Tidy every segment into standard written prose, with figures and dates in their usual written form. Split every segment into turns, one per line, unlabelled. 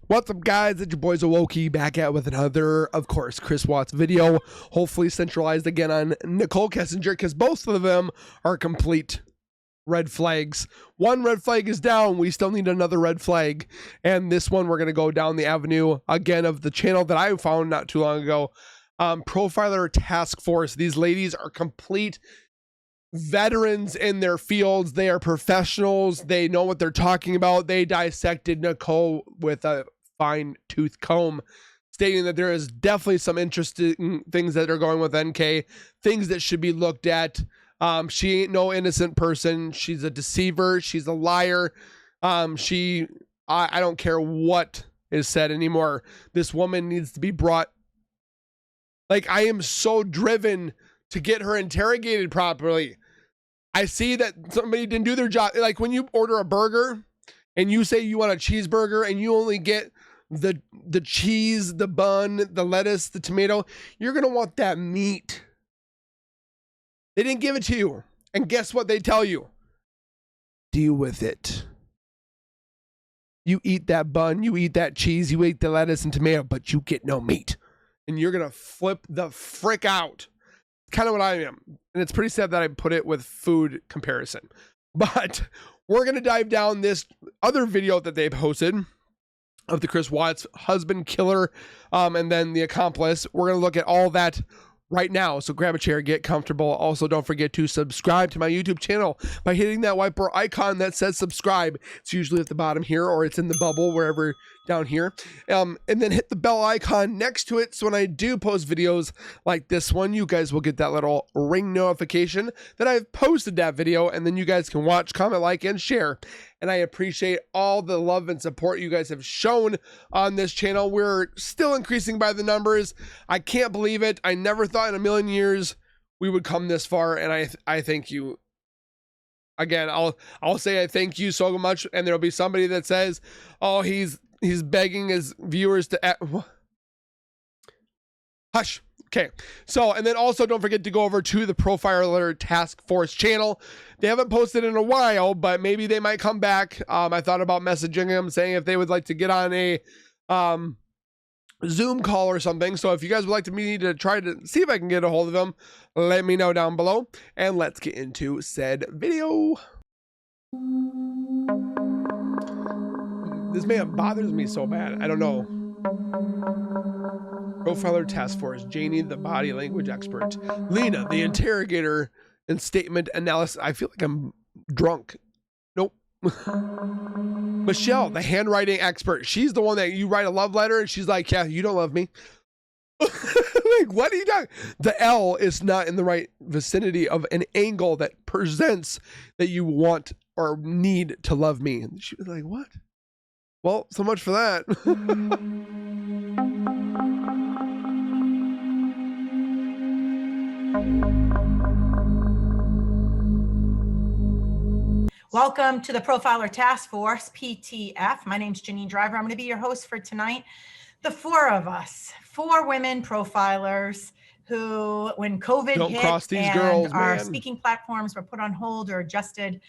What's up, guys? It's your boy Zowoki back at with another, of course, Chris Watts video. Hopefully centralized again on NICHOL KESSINGER, because both of them are complete red flags. One red flag is down. We still need another red flag. And this one, we're going to go down the avenue again of the channel that I found not too long ago. Profiler Task Force. These ladies are complete veterans in their fields. They are professionals. They know what they're talking about. They dissected NICHOL with a fine tooth comb, stating that there is definitely some interesting things that are going with NK, things that should be looked at. She ain't no innocent person. She's a deceiver. She's a liar. I don't care what is said anymore. This woman needs to be brought. Like, I am so driven to get her interrogated properly. I see that somebody didn't do their job. Like when you order a burger and you say you want a cheeseburger and you only get the cheese, the bun, the lettuce, the tomato, you're going to want that meat. They didn't give it to you. And guess what they tell you? Deal with it. You eat that bun, you eat that cheese, you eat the lettuce and tomato, but you get no meat. And you're going to flip the frick out. Kind of what I am. And it's pretty sad that I put it with food comparison. But we're going to dive down this other video that they posted of the Chris Watts husband killer, and then the accomplice. We're going to look at all that right now. So grab a chair, get comfortable. Also, don't forget to subscribe to my YouTube channel by hitting that white bar icon that says subscribe. It's usually at the bottom here, or it's in the bubble wherever down here. And then hit the bell icon next to it, so when I do post videos like this one, you guys will get that little ring notification that I've posted that video, and then you guys can watch, comment, like, and share. And I appreciate all the love and support you guys have shown on this channel. We're still increasing by the numbers. I can't believe it. I never thought in a million years we would come this far, and I thank you. Again, I'll say I thank you so much, and there'll be somebody that says, "Oh, he's begging his viewers to hush." Okay, so, and then also don't forget to go over to the Profiler Task Force channel. They haven't posted in a while, but maybe they might come back. I thought about messaging them, saying if they would like to get on a Zoom call or something. So if you guys would like me to try to see if I can get a hold of them, let me know down below. And let's get into said video. This man bothers me so bad. I don't know. Profiler Task Force, Janie, the body language expert, Lena, the interrogator, and statement analysis. I feel like I'm drunk. Nope. Michelle, the handwriting expert. She's the one that you write a love letter and she's like, yeah, you don't love me. Like, what are you doing? The L is not in the right vicinity of an angle that presents that you want or need to love me. And she was like, what? Well, so much for that.
Welcome to the Profiler Task Force, PTF. My name's Janine Driver. I'm going to be your host for tonight. The four of us, four women profilers who, when COVID hit and our speaking platforms were put on hold or adjusted,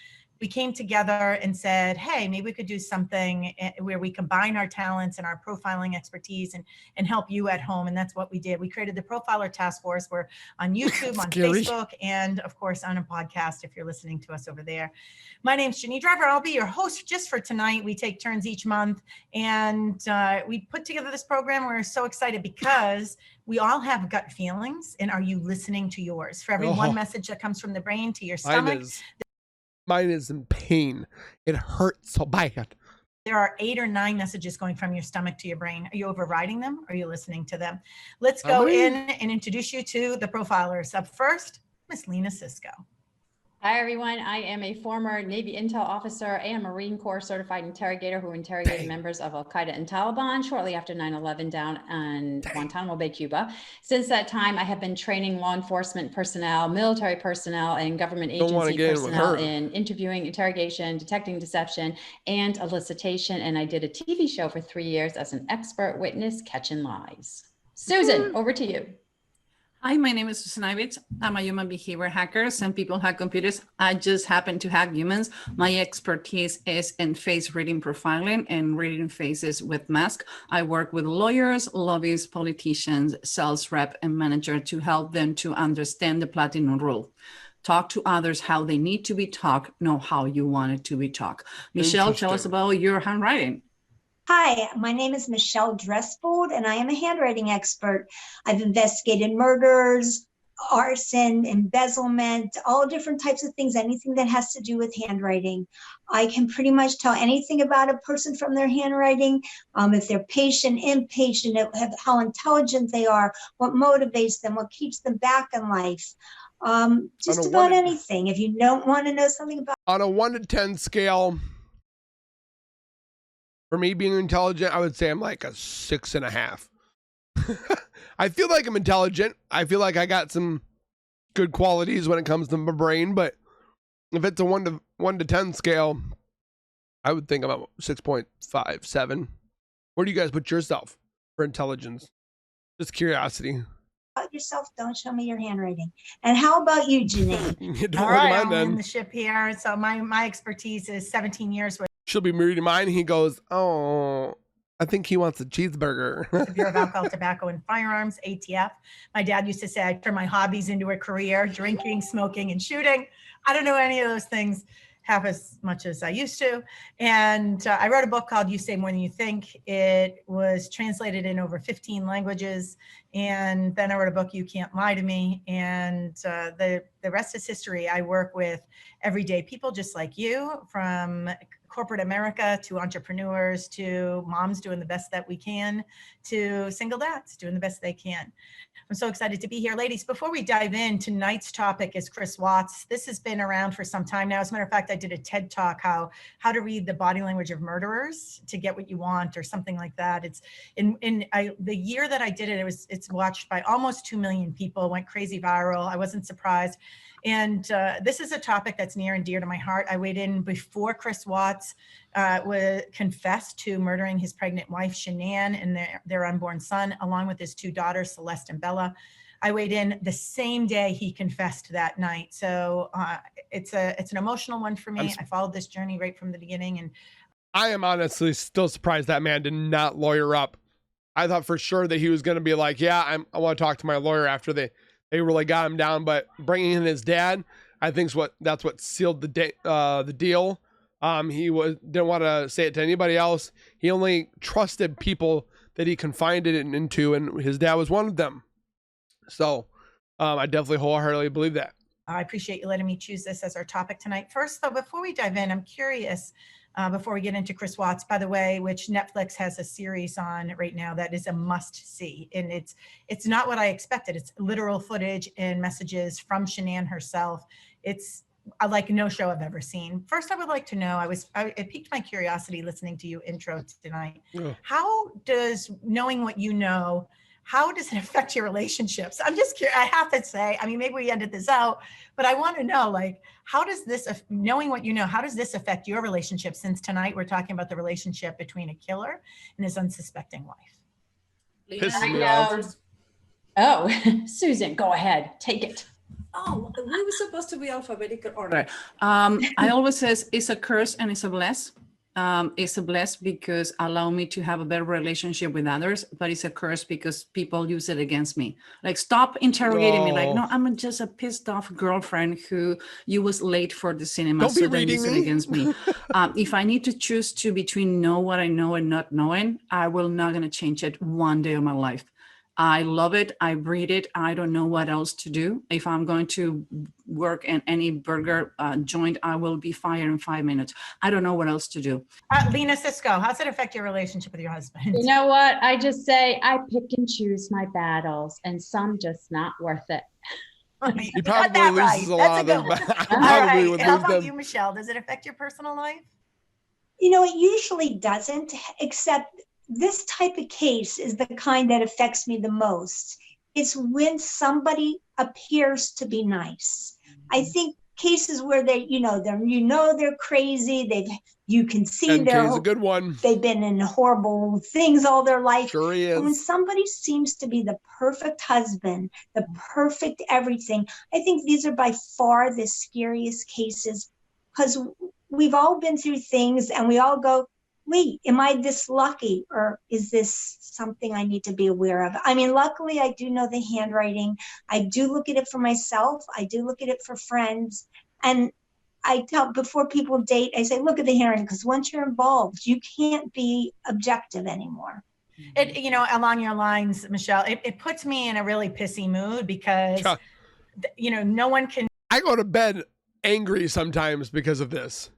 we came together and said, hey, maybe we could do something where we combine our talents and our profiling expertise and help you at home. And that's what we did. We created the Profiler Task Force. We're on YouTube, on Facebook, and of course on a podcast if you're listening to us over there. My name's Janine Driver. I'll be your host just for tonight. We take turns each month, and we put together this program. We're so excited because we all have gut feelings. And are you listening to yours? For every one message that comes from the brain to your stomach,
mine is in pain. It hurts so bad.
There are 8 or 9 messages going from your stomach to your brain. Are you overriding them? Or are you listening to them? Let's go in and introduce you to the profilers. Up first, Miss Lena Cisco.
Hi, everyone. I am a former Navy Intel officer and Marine Corps certified interrogator who interrogated members of Al-Qaeda and Taliban shortly after 9/11 down in Guantanamo Bay, Cuba. Since that time, I have been training law enforcement personnel, military personnel, and government agency personnel in interviewing, interrogation, detecting deception, and elicitation. And I did a TV show for 3 years as an expert witness catching lies. Susan, over to you.
Hi, my name is Susan Ivitz. I'm a human behavior hacker. Some people hack computers. I just happen to hack humans. My expertise is in face reading profiling and reading faces with masks. I work with lawyers, lobbyists, politicians, sales rep, and manager to help them to understand the platinum rule. Talk to others how they need to be talked, not how you want it to be talked. Michelle, tell us about your handwriting.
Hi, my name is Michelle Dressbold, and I am a handwriting expert. I've investigated murders, arson, embezzlement, all different types of things, anything that has to do with handwriting. I can pretty much tell anything about a person from their handwriting, if they're patient, impatient, how intelligent they are, what motivates them, what keeps them back in life. Just about anything. If you don't want to know something about—
On a 1 to 10 scale, for me being intelligent, I would say I'm like a 6.5. I feel like I'm intelligent. I feel like I got some good qualities when it comes to my brain, but if it's a 1 to 10 scale, I would think about 6.5, 7. Where do you guys put yourself for intelligence? Just curiosity.
yourself, don't show me your handwriting. And how about you, Janine?
All right, I'm in the ship here. So my expertise is 17 years with—
She'll be reading mine. He goes, oh, I think he wants a cheeseburger.
Bureau of Alcohol, Tobacco, and Firearms, ATF. My dad used to say I turned my hobbies into a career: drinking, smoking, and shooting. I don't know any of those things half as much as I used to. And I wrote a book called You Say More Than You Think. It was translated in over 15 languages. And then I wrote a book, You Can't Lie to Me. And the rest is history. I work with everyday people just like you, from corporate America to entrepreneurs to moms doing the best that we can to single dads doing the best they can. I'm so excited to be here. Ladies, before we dive in, tonight's topic is Chris Watts. This has been around for some time now. As a matter of fact, I did a TED Talk, how to read the body language of murderers to get what you want, or something like that. It's the year that I did it, it's watched by almost 2 million people, went crazy viral. I wasn't surprised. And this is a topic that's near and dear to my heart. I weighed in before Chris Watts confessed to murdering his pregnant wife, Shan'ann, and their unborn son, along with his 2 daughters, Celeste and Bella. I weighed in the same day he confessed that night. So it's an emotional one for me. I followed this journey right from the beginning. And
I am honestly still surprised that man did not lawyer up. I thought for sure that he was going to be like, yeah, I want to talk to my lawyer after they really got him down. But bringing in his dad, I think that's what sealed the deal. He didn't want to say it to anybody else. He only trusted people that he confided it into, and his dad was one of them. So I definitely wholeheartedly believe that.
I appreciate you letting me choose this as our topic tonight. First, though, before we dive in, I'm curious, before we get into Chris Watts, by the way, which Netflix has a series on right now that is a must-see. And it's not what I expected. It's literal footage and messages from Shan'ann herself. It's like no show I've ever seen. First, I would like to know, it piqued my curiosity listening to you intro tonight. Yeah. How does knowing what you know, how does it affect your relationships? I'm just curious. I have to say, I mean, maybe we ended this out, but I want to know, like, how does this, knowing what you know, how does this affect your relationship? Since tonight we're talking about the relationship between a killer and his unsuspecting wife.
Pisses me off.
Oh, Susan, go ahead, take it.
Oh, we were supposed to be alphabetical order. I always says it's a curse and it's a bless. It's a bless because allow me to have a better relationship with others, but it's a curse because people use it against me. Like, stop interrogating me. Like, no, I'm just a pissed off girlfriend who you was late for the cinema, so they use it against me. If I need to choose between know what I know and not knowing, I will not gonna change it one day of my life. I love it. I breathe it. I don't know what else to do. If I'm going to work in any burger joint, I will be fired in 5 minutes. I don't know what else to do.
Lena Cisco, how does it affect your relationship with your husband?
You know what? I just say I pick and choose my battles, and some just not worth it.
He probably loses a lot of them.
All right. How about you, Michelle? Does it affect your personal life?
You know, it usually doesn't, except this type of case is the kind that affects me the most. It's when somebody appears to be nice. I think cases where they're crazy. You can see
NK is a good one.
they've been in horrible things all their life.
Sure he
And when
is.
somebody seems to be the perfect husband, the perfect everything, I think these are by far the scariest cases, because we've all been through things and we all go, wait, am I this lucky, or is this something I need to be aware of? I mean, luckily I do know the handwriting. I do look at it for myself. I do look at it for friends. And I tell, before people date, I say, look at the handwriting, because once you're involved, you can't be objective anymore.
It, along your lines, Michelle, it puts me in a really pissy mood because, no one can.
I go to bed angry sometimes because of this.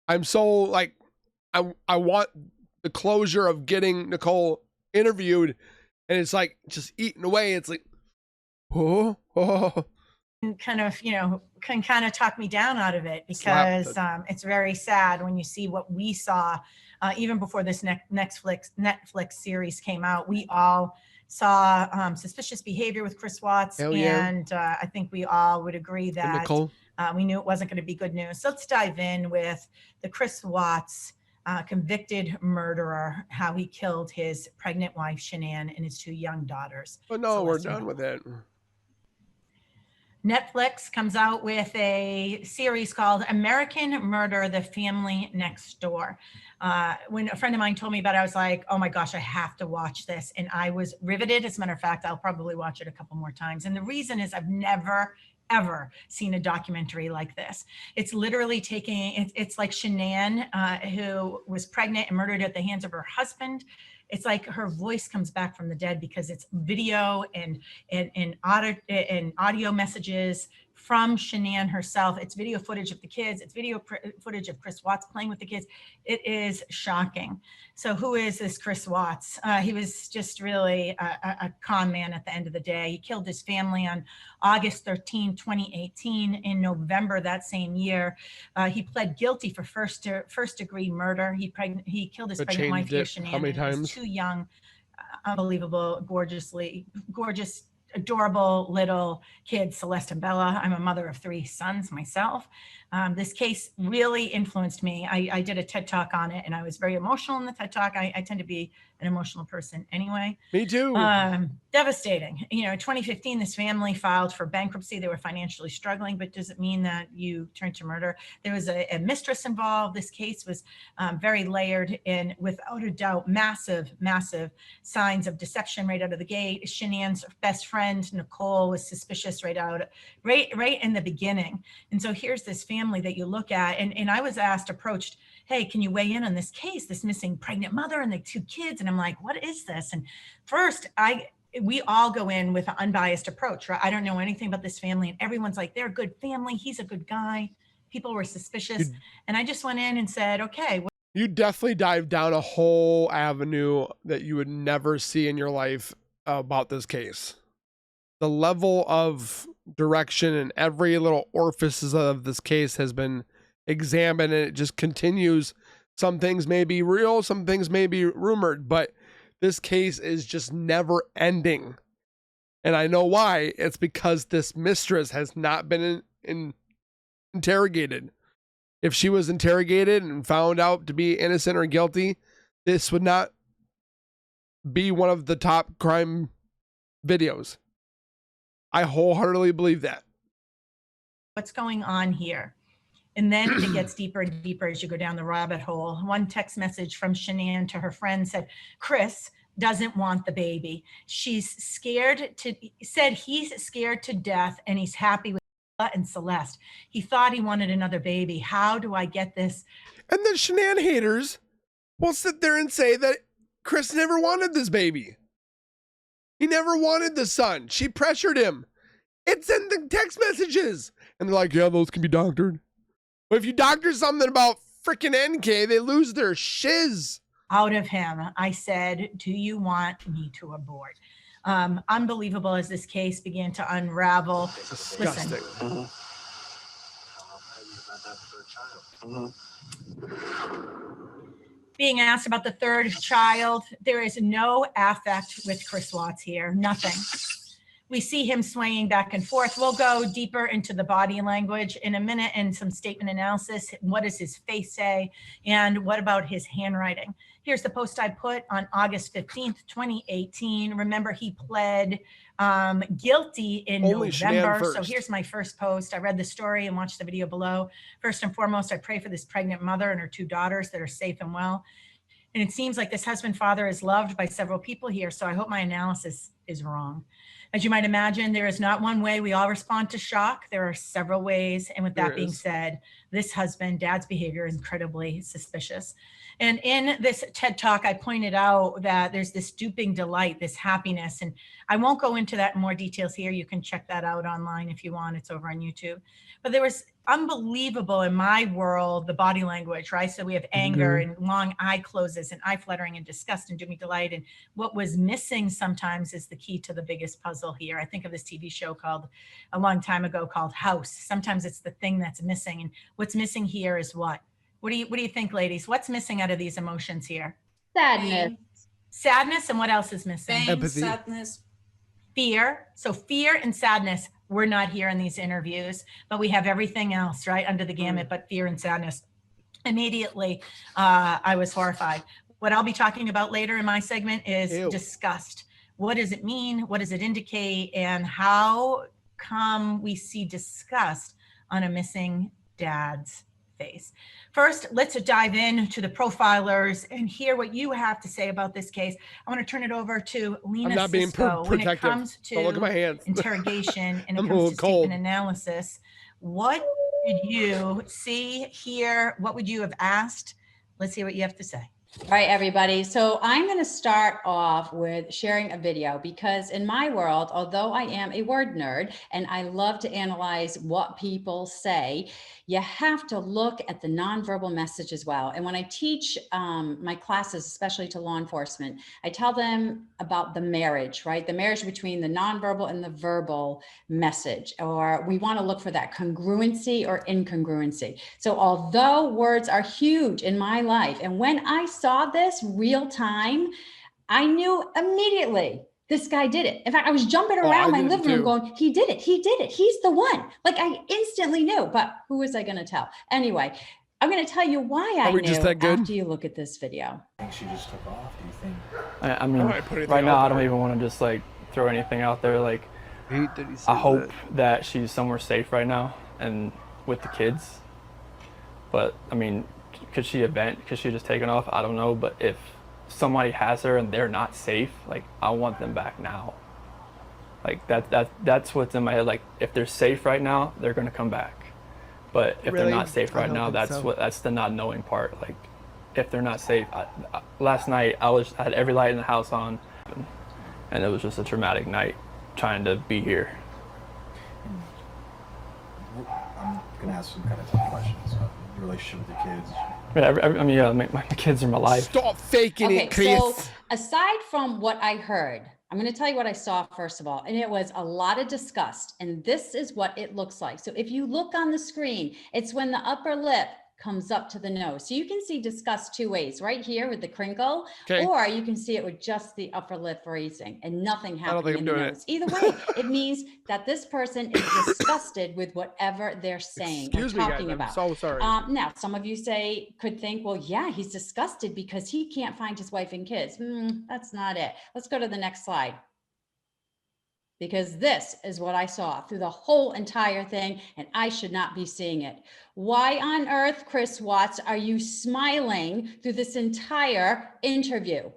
I'm so like, I want the closure of getting Nicole interviewed, and it's like just eating away. It's like, oh.
Kind of, can kind of talk me down out of it, because it's very sad when you see what we saw, even before this Netflix series came out. We all saw suspicious behavior with Chris Watts, and I think we all would agree that we knew it wasn't going to be good news. So let's dive in with the Chris Watts convicted murderer, how he killed his pregnant wife, Shan'ann, and his 2 young daughters.
Oh, no, we're done with it.
Netflix comes out with a series called American Murder, The Family Next Door. When a friend of mine told me about it, I was like, oh my gosh, I have to watch this. And I was riveted. As a matter of fact, I'll probably watch it a couple more times. And the reason is I've never ever seen a documentary like this. It's literally it's like Shan'ann, who was pregnant and murdered at the hands of her husband. It's like her voice comes back from the dead, because it's video and audio messages from Shan'ann herself. It's video footage of the kids. It's video footage of Chris Watts playing with the kids. It is shocking. So who is this Chris Watts? He was just really a con man at the end of the day. He killed his family on August 13, 2018. In November that same year, he pled guilty for first degree murder. He killed his pregnant wife, Shan'ann.
How many times?
2 young, unbelievable, gorgeous, adorable little kids, Celeste and Bella. I'm a mother of 3 sons myself. This case really influenced me. I did a TED Talk on it, and I was very emotional in the TED Talk. I tend to be an emotional person anyway.
Me too.
Devastating. 2015, this family filed for bankruptcy. They were financially struggling, but does it mean that you turn to murder? There was a mistress involved. This case was very layered, and without a doubt, massive signs of deception right out of the gate. Shanann's best friend, Nicole, was suspicious right in the beginning. And so here's this family that you look at, and I was approached, hey, can you weigh in on this case, this missing pregnant mother and the 2 kids? And I'm like, what is this? And first, we all go in with an unbiased approach, right? I don't know anything about this family, and everyone's like, they're a good family. He's a good guy. People were suspicious. And I just went in and said, okay.
You definitely dive down a whole avenue that you would never see in your life about this case. The level of direction and every little orifice of this case has been examined, and it just continues. Some things may be real, some things may be rumored, but this case is just never ending. And I know why. It's because this mistress has not been interrogated. If she was interrogated and found out to be innocent or guilty, this would not be one of the top crime videos. I wholeheartedly believe that.
What's going on here? And then it gets deeper and deeper as you go down the rabbit hole. One text message from Shan'ann to her friend said, Chris doesn't want the baby. Said he's scared to death, and he's happy with Bella and Celeste. He thought he wanted another baby. How do I get this?
And the Shan'ann haters will sit there and say that Chris never wanted this baby. He never wanted the son. She pressured him. It's in the text messages. And they're like, yeah, those can be doctored. But if you doctor something about freaking NK, they lose their shiz.
Out of him, I said, do you want me to abort? Unbelievable as this case began to unravel.
Disgusting.
Listen. Being asked about the 3rd child, there is no affect with Chris Watts here, nothing. we see him swaying back and forth. We'll go deeper into the body language in a minute and some statement analysis. What does his face say? And what about his handwriting? Here's the post I put on August 15th, 2018. Remember, he pled guilty in
Only Shan'ann
November. So
first.
here's my first post. I read the story and watched the video below. First and foremost, I pray for this pregnant mother and her 2 daughters that are safe and well. And it seems like this husband father is loved by several people here. So I hope my analysis is wrong. As you might imagine, there is not one way we all respond to shock. There are several ways. And with that being said, this husband, dad's behavior is incredibly suspicious. And in this TED Talk, I pointed out that there's this duping delight, this happiness. And I won't go into that in more details here. You can check that out online if you want. It's over on YouTube. But there was unbelievable in my world, the body language, right? So we have anger and long eye closes and eye fluttering and disgust and duping delight. And what was missing sometimes is the key to the biggest puzzle here. I think of this TV show called a long time ago called House. Sometimes it's the thing that's missing. And what's missing here is what? What do you think, ladies? What's missing out of these emotions here?
Sadness.
Sadness, and what else is missing?
Pain,
Empathy.
sadness.
Fear. So fear and sadness, we're not here in these interviews, but we have everything else, right, under the gamut, but fear and sadness. Immediately, I was horrified. What I'll be talking about later in my segment is disgust. What does it mean? What does it indicate? And how come we see disgust on a missing dad's face? First, let's dive into the profilers and hear what you have to say about this case. I want to turn it over to Lena
I'm not being
Cisco. When it
protective.
comes
Don't look at my
to
hands.
interrogation and it
I'm a
comes
little
to
cold.
statement analysis, what did you see, hear? What would you have asked? Let's hear what you have to say.
All right, everybody. So I'm going to start off with sharing a video because in my world, although I am a word nerd and I love to analyze what people say, you have to look at the nonverbal message as well. And when I teach my classes, especially to law enforcement, I tell them about the marriage, right? The marriage between the nonverbal and the verbal message, or we want to look for that congruency or incongruency. So although words are huge in my life, and when I saw this real time, I knew immediately this guy did it. In fact, I was jumping around my living room going, he did it. He did it. He's the one. Like I instantly knew, but who was I going to tell? Anyway, I'm going to tell you why I knew after you look at this video.
I think she just took off. Do you think?
I mean, right now, I don't even want to just like throw anything out there. Like, I hope that she's somewhere safe right now and with the kids. But I mean, could she event? Could she just taken off? I don't know. But if somebody has her and they're not safe, like I want them back now. Like that's what's in my head. Like if they're safe right now, they're gonna come back. But if they're not safe right now, that's the not knowing part. Like if they're not safe. Last night I had every light in the house on, and it was just a traumatic night trying to be here.
I'm gonna ask some kind of tough questions. Your relationship with your kids.
Yeah, my kids are my life.
Stop faking it, Chris.
So aside from what I heard, I'm going to tell you what I saw first of all, and it was a lot of disgust. And this is what it looks like. So if you look on the screen, it's when the upper lip comes up to the nose. So you can see disgust 2 ways, right here with the crinkle, or you can see it with just the upper lip raising and nothing happening in the nose. Either way, it means that this person is disgusted with whatever they're saying or talking about.
I'm so sorry.
Now, some of you could think, well, yeah, he's disgusted because he can't find his wife and kids. That's not it. Let's go to the next slide. Because this is what I saw through the whole entire thing, and I should not be seeing it. Why on earth, Chris Watts, are you smiling through this entire interview?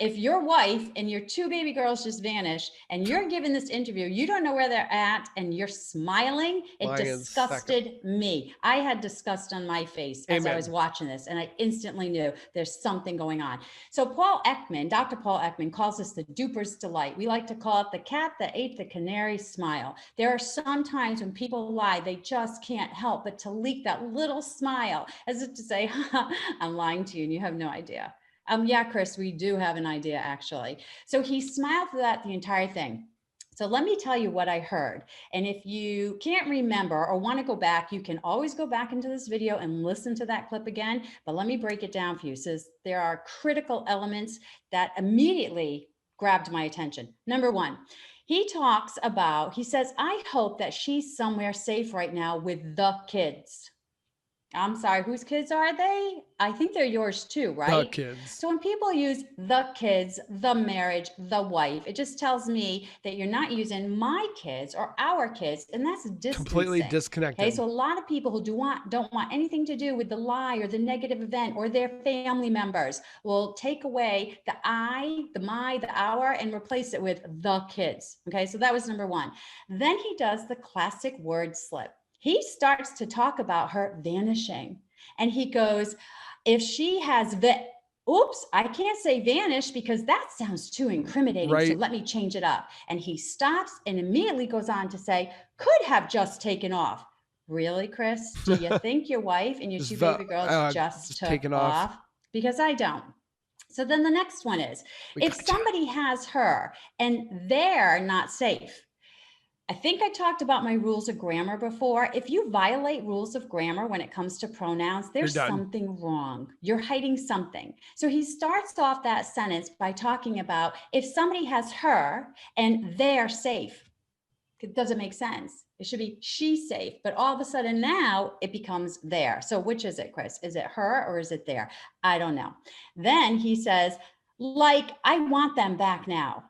If your wife and your 2 baby girls just vanished and you're giving this interview, you don't know where they're at and you're smiling, it disgusted me. I had disgust on my face as I was watching this, and I instantly knew there's something going on. So Dr. Paul Ekman calls this the duper's delight. We like to call it the cat that ate the canary smile. There are some times when people lie, they just can't help but to leak that little smile as if to say, I'm lying to you and you have no idea. Yeah, Chris, we do have an idea, actually. So he smiled through that the entire thing. So let me tell you what I heard. And if you can't remember or want to go back, you can always go back into this video and listen to that clip again. But let me break it down for you. So there are critical elements that immediately grabbed my attention. Number one, He talks about, he says, I hope that she's somewhere safe right now with the kids. I'm sorry, whose kids are they? I think they're yours too, right?
The kids.
So when people use the kids, the marriage, the wife, it just tells me that you're not using my kids or our kids, and that's distancing.
Completely disconnected.
Okay, so a lot of people who don't want anything to do with the lie or the negative event or their family members will take away the I, the my, the our, and replace it with the kids. Okay, so that was number one. Then he does the classic word slip. He starts to talk about her vanishing, and he goes, if she has oops, I can't say vanish because that sounds too incriminating.
Right.
So let me change it up. And he stops and immediately goes on to say, could have just taken off. Really, Chris? Do you think your wife and your two baby girls just took off? Because I don't. So then the next one is, if somebody has her and they're not safe, I think I talked about my rules of grammar before. If you violate rules of grammar when it comes to pronouns, there's something wrong. You're hiding something. So he starts off that sentence by talking about if somebody has her and they're safe. It doesn't make sense. It should be she's safe, but all of a sudden now it becomes there. So which is it, Chris? Is it her or is it there? I don't know. Then he says, like, I want them back now.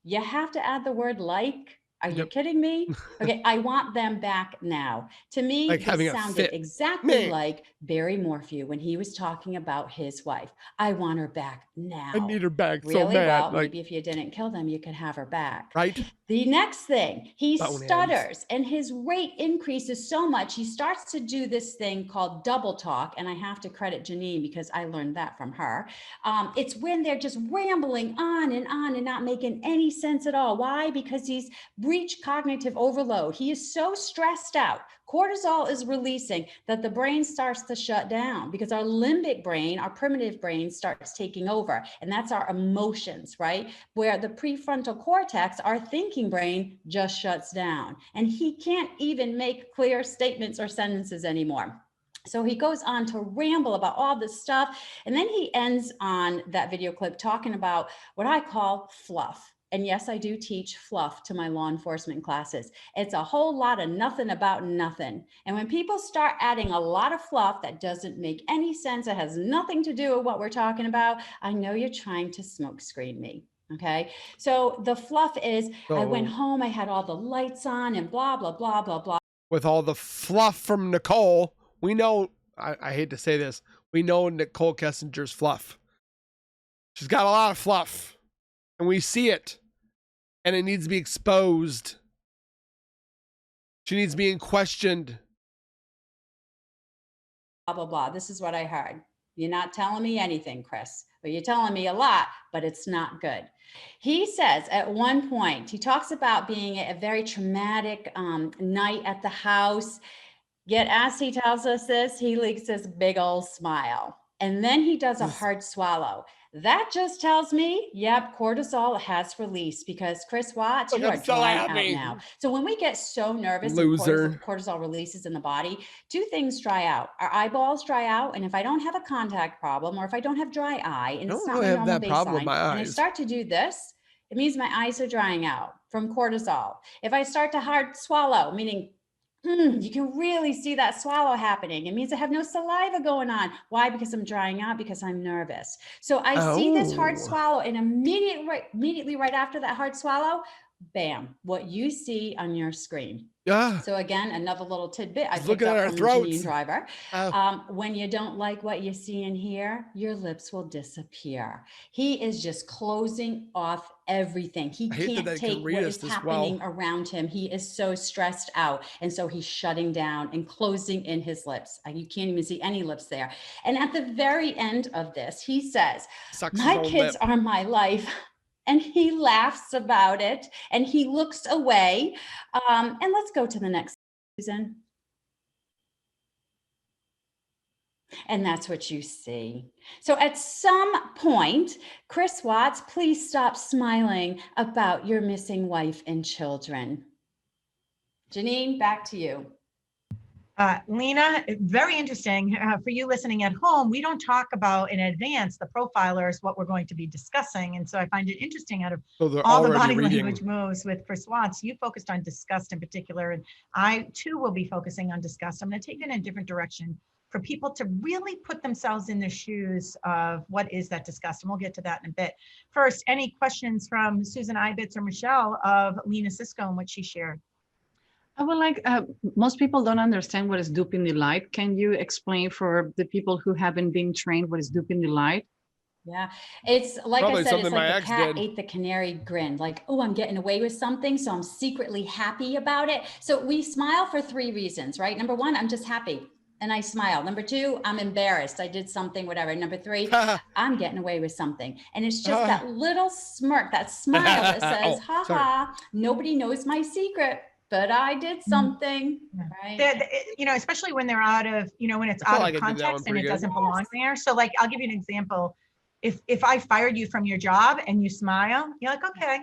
You have to add the word like. Are you kidding me? Okay, I want them back now. To me, like it sounded exactly like Barry Morphew when he was talking about his wife. I want her back now.
I need her back
really?
So bad.
Well, maybe if you didn't kill them, you could have her back.
Right?
The next thing, he stutters and his rate increases so much. He starts to do this thing called double talk. And I have to credit Janine because I learned that from her. It's when they're just rambling on and not making any sense at all. Why? Because he's reached cognitive overload. He is so stressed out. Cortisol is releasing that the brain starts to shut down because our limbic brain, our primitive brain starts taking over. And that's our emotions, right? Where the prefrontal cortex, our thinking brain, just shuts down. And he can't even make clear statements or sentences anymore. So he goes on to ramble about all this stuff. And then he ends on that video clip talking about what I call fluff. And yes, I do teach fluff to my law enforcement classes. It's a whole lot of nothing about nothing. And when people start adding a lot of fluff that doesn't make any sense, it has nothing to do with what we're talking about, I know you're trying to smoke screen me. Okay. So the fluff is, I went home, I had all the lights on and blah, blah, blah, blah, blah.
With all the fluff from Nicole, we know, I hate to say this, we know Nicole Kessinger's fluff. She's got a lot of fluff and we see it. And it needs to be exposed. She needs being questioned.
Blah, blah, blah. This is what I heard. You're not telling me anything, Chris. But you're telling me a lot, but it's not good. He says at one point, he talks about being a very traumatic night at the house. Yet as he tells us this, he leaks this big old smile. And then he does a hard swallow. That just tells me, yep, cortisol has released because Chris Watts, you are drying out now. So when we get so nervous, cortisol releases in the body, two things dry out. Our eyeballs dry out, and if I don't have a contact problem or if I don't have dry eye, and it's not my normal baseline, and I start to do this, it means my eyes are drying out from cortisol. If I start to hard swallow, meaning you can really see that swallow happening. It means I have no saliva going on. Why? Because I'm drying out, because I'm nervous. So I see this hard swallow, and immediately right after that hard swallow, bam, what you see on your screen.
Yeah.
So again, another little tidbit I
picked up from Janine
Driver. When you don't like what you see and hear, your lips will disappear. He is just closing off everything. He can't take what is happening around him. He is so stressed out. And so he's shutting down and closing in his lips. You can't even see any lips there. And at the very end of this, he says, my kids are my life. And he laughs about it and he looks away. And let's go to the next season. And that's what you see. So at some point, Chris Watts, please stop smiling about your missing wife and children. Janine, back to you.
Lena, very interesting. For you listening at home, we don't talk about in advance the profilers, what we're going to be discussing. And so I find it interesting out of all the body language moves with Chris Watts, you focused on disgust in particular. And I too will be focusing on disgust. I'm going to take it in a different direction for people to really put themselves in the shoes of what is that disgust. And we'll get to that in a bit. First, any questions from Susan Ibitz or Michelle of Lena Cisco and what she shared?
I would like, most people don't understand what is duping delight. Can you explain for the people who haven't been trained what is duping delight?
Yeah, it's like
Probably
I said, it's
something my
like the
ex
cat
did.
ate the canary grin, like, oh, I'm getting away with something, so I'm secretly happy about it. So we smile for 3 reasons, right? Number 1, I'm just happy and I smile. Number 2, I'm embarrassed. I did something, whatever. Number 3, I'm getting away with something. And it's just that little smirk, that smile that says, ha ha, nobody knows my secret, but I did something, right?
You know, especially when they're out of, you know, when it's out of context and it doesn't belong there. So like, I'll give you an example. If I fired you from your job and you smile, you're like, okay.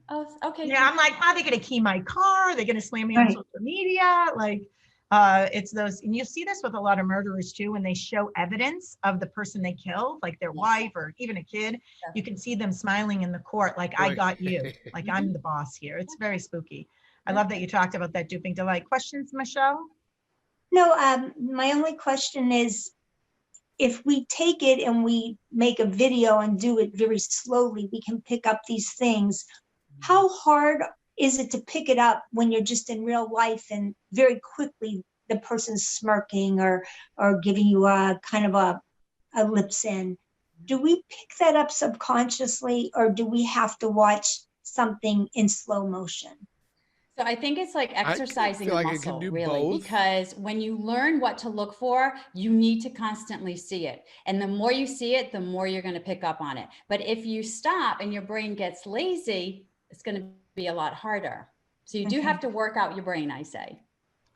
Oh, okay.
Yeah, I'm like, are they going to key my car? Are they going to slam me on social media? Like, it's those, and you see this with a lot of murderers too, when they show evidence of the person they killed, like their wife or even a kid, you can see them smiling in the court, like, I got you, like I'm the boss here. It's very spooky. I love that you talked about that duping delight. Questions, Michelle?
No, my only question is, if we take it and we make a video and do it very slowly, we can pick up these things. How hard is it to pick it up when you're just in real life and very quickly the person's smirking or giving you a kind of a lips in? Do we pick that up subconsciously, or do we have to watch something in slow motion?
So I think it's like exercising a muscle, really,
both.
because when you learn what to look for, you need to constantly see it. And the more you see it, the more you're going to pick up on it. But if you stop and your brain gets lazy, it's going to be a lot harder. So you do have to work out your brain, I say.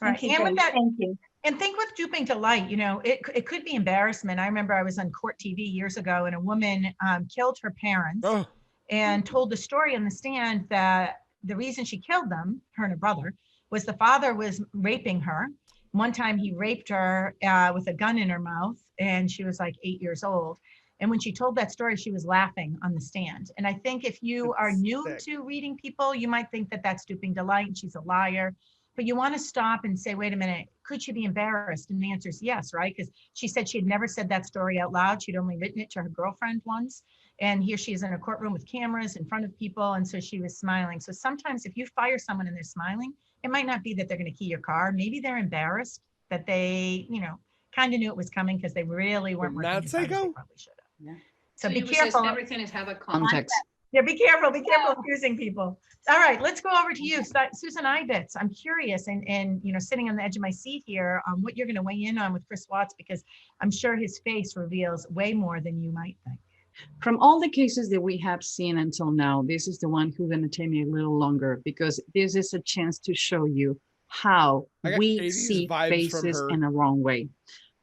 Right.
Okay,
And with that,
thank you.
and think with duping delight, you know, it could be embarrassment. I remember I was on court TV years ago and a woman killed her parents and told the story on the stand that the reason she killed them, her and her brother, was the father was raping her. One time he raped her with a gun in her mouth and she was like 8 years old. And when she told that story, she was laughing on the stand. And I think if you are new to reading people, you might think that that's duping delight and she's a liar. But you want to stop and say, wait a minute, could she be embarrassed? And the answer is yes, right? Because she said she had never said that story out loud. She'd only written it to her girlfriend once. And here she is in a courtroom with cameras in front of people. And so she was smiling. So sometimes if you fire someone and they're smiling, it might not be that they're going to key your car. Maybe they're embarrassed that they, you know, kind of knew it was coming because they really weren't working as hard as they probably should have.
Yeah.
So be careful.
Everything is have a context.
Yeah, be careful accusing people. All right, let's go over to you, Susan Ibitz. I'm curious, and you know, sitting on the edge of my seat here, what you're going to weigh in on with Chris Watts, because I'm sure his face reveals way more than you might think.
From all the cases that we have seen until now, this is the one who's going to take me a little longer, because this is a chance to show you how we see faces in a wrong way.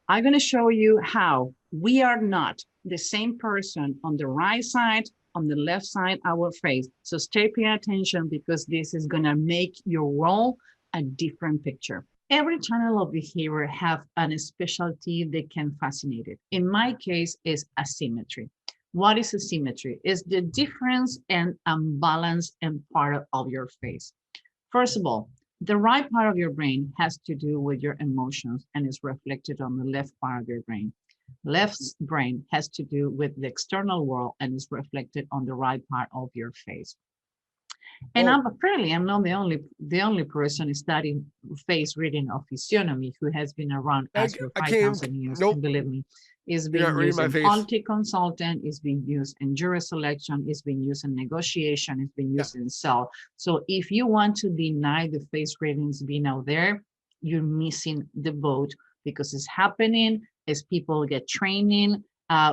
I'm going to show you how we are not the same person on the right side, on the left side, our face. So stay paying attention, because this is going to make your role a different picture. Every channel of behavior have a specialty that can fascinate it. In my case, is asymmetry. What is asymmetry? It's the difference and imbalance in part of your face. First of all, the right part of your brain has to do with your emotions and is reflected on the left part of your brain. Left brain has to do with the external world and is reflected on the right part of your face. And I'm not the only person studying face reading of physiognomy who has been around us for 5,000 years. And believe me, it's being used in quality consultant, it's being used in jury selection, it's being used in negotiation, it's being used in sale. So if you want to deny the face readings being out there, you're missing the boat, because it's happening as people get training.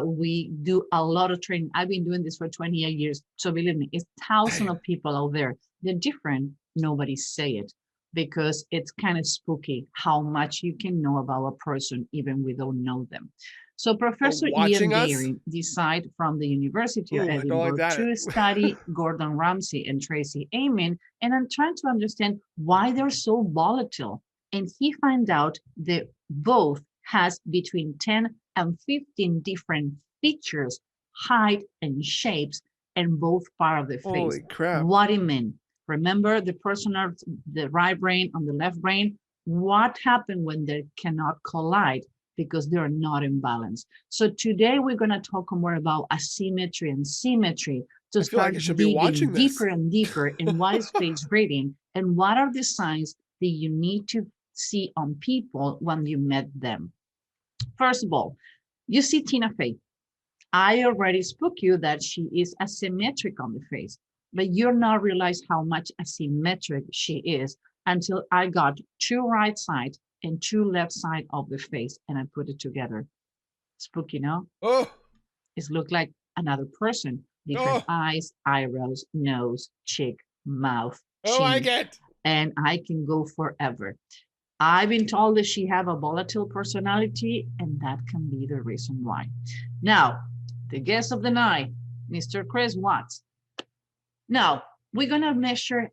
We do a lot of training. I've been doing this for 28 years. So believe me, it's thousands of people out there. They're different. Nobody say it, because it's kind of spooky how much you can know about a person even without know them. So Professor Ian Barry decided from the University of Edinburgh to study Gordon Ramsay and Tracy Emin, and I'm trying to understand why they're so volatile.
And he found out that both has between 10 and 15 different features, height and shapes, and both part of the face.
Holy crap.
What it meant. Remember the person of the right brain and the left brain? What happened when they cannot collide? Because they're not in balance. So today we're going to talk more about asymmetry and symmetry to start digging deeper and deeper in what is face reading and what are the signs that you need to see on people when you met them. First of all, you see Tina Fey. I already spoke you that she is asymmetric on the face, but you're not realize how much asymmetric she is until I got 2 right sides and 2 left side of the face and I put it together. Spooky, no?
Oh,
it looked like another person. Different eyes, eyebrows, nose, cheek, mouth, chin.
I get.
And I can go forever. I've been told that she have a volatile personality, and that can be the reason why. Now, the guest of the night, Mr. Chris Watts. Now, we're gonna measure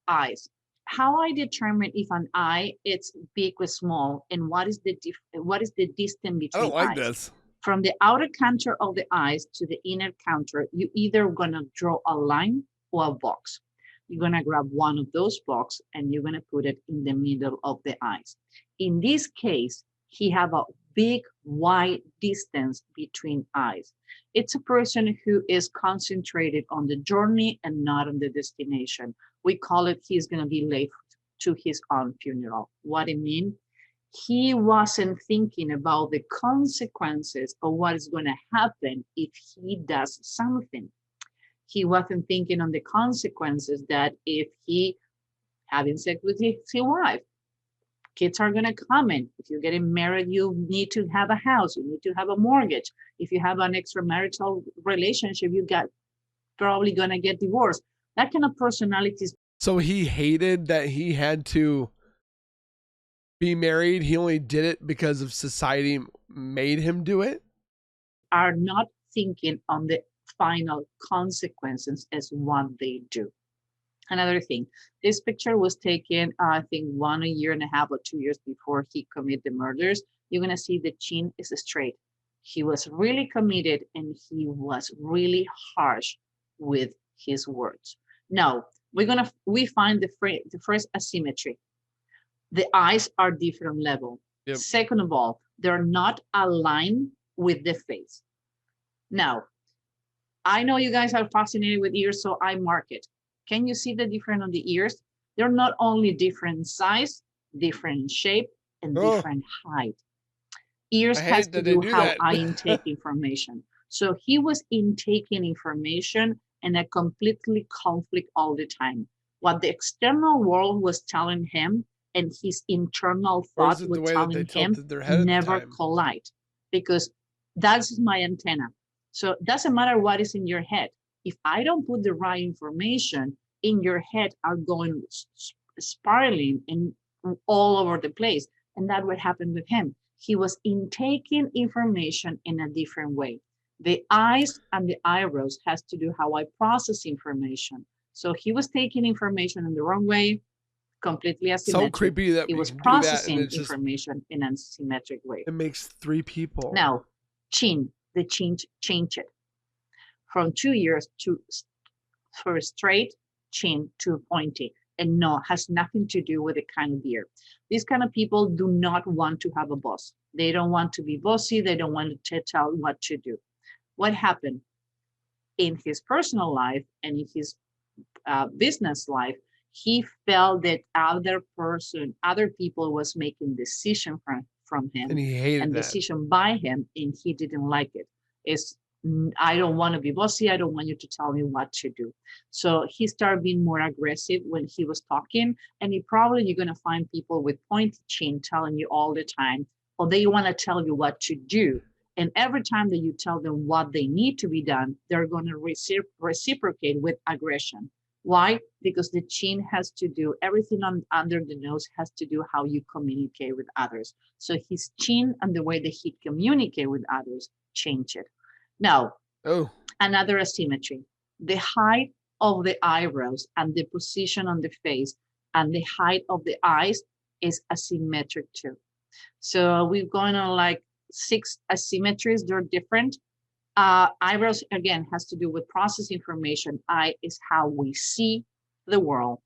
eyes. How I determine if an eye it's big or small, and what is the distance between
I don't like
eyes?
this.
From the outer contour of the eyes to the inner contour, you either gonna draw a line or a box. You're gonna grab one of those boxes and you're gonna put it in the middle of the eyes. In this case, he have a big wide distance between eyes. It's a person who is concentrated on the journey and not on the destination. We call it he's gonna be late to his own funeral. What it mean? He wasn't thinking about the consequences of what is going to happen if he does something. He wasn't thinking on the consequences that if he having sex with his wife, kids are going to come in. If you're getting married, you need to have a house. You need to have a mortgage. If you have an extramarital relationship, you got probably going to get divorced. That kind of personalities.
So he hated that he had to be married. He only did it because of society made him do it.
Are not thinking on the final consequences as what they do. Another thing, this picture was taken, I think 1.5 years or 2 years before he committed the murders. You're gonna see the chin is straight. He was really committed and he was really harsh with his words. Now, we find the first asymmetry. The eyes are different level.
Yep.
Second of all, they're not aligned with the face. Now, I know you guys are fascinated with ears, so I mark it. Can you see the difference on the ears? They're not only different size, different shape, and different height. Ears has to do how I intake information. So he was intaking information and a completely conflict all the time. What the external world was telling him and his internal thought was telling him never collide, because that's my antenna. So it doesn't matter what is in your head. If I don't put the right information in your head, are going spiraling and all over the place. And that's what happened with him. He was intaking information in a different way. The eyes and the eyebrows has to do how I process information. So he was taking information in the wrong way, completely asymmetric.
So creepy that
he was processing information in an asymmetric way.
It makes 3 people.
Now, chin, the chin changed it from 2 years to for a straight chin to pointy, and no, has nothing to do with the kind of beard. These kind of people do not want to have a boss. They don't want to be bossy. They don't want to tell what to do. What happened in his personal life and in his business life? He felt that other people was making decision from him,
and he hated
and
that.
decision by him, and he didn't like it. It's I don't want to be bossy. I don't want you to tell me what to do. So he started being more aggressive when he was talking, and you're going to find people with pointy chin telling you all the time, or they want to tell you what to do. And every time that you tell them what they need to be done, they're going to reciprocate with aggression. Why? Because the chin has to do, everything under the nose has to do how you communicate with others. So his chin and the way that he communicate with others change it. Now, another asymmetry, the height of the eyebrows and the position on the face and the height of the eyes is asymmetric too. So we've gone on like 6 asymmetries. They're different. Eyebrows, again, has to do with process information. Eye is how we see the world.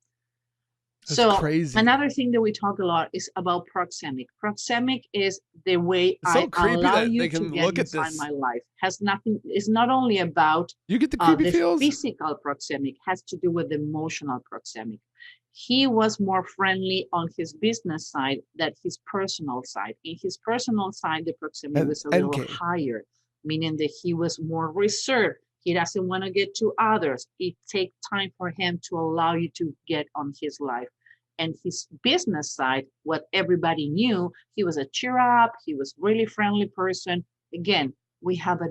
That's
so
crazy.
Another thing that we talk a lot is about proxemic. Proxemic is the way
It's so
I
creepy
allow
that
you
they
to
can
get
look at
inside
this.
my life. Has nothing, it's not only about
You get the creepy
the
feels?
physical proxemic, has to do with emotional proxemic. He was more friendly on his business side than his personal side. In his personal side, the proxemic was a little higher, meaning that he was more reserved. He doesn't want to get to others. It takes time for him to allow you to get on his life. And his business side, what everybody knew, he was a cheer up, he was really friendly person. Again, we have a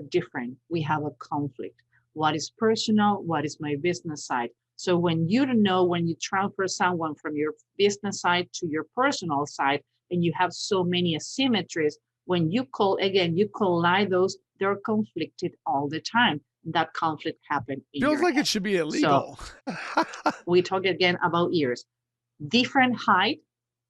conflict. What is personal? What is my business side? So when you don't know, when you transfer someone from your business side to your personal side, and you have so many asymmetries, when you collide those, they're conflicted all the time. That conflict happened in
Feels
your
like
head.
it should be illegal.
So we talk again about ears. Different height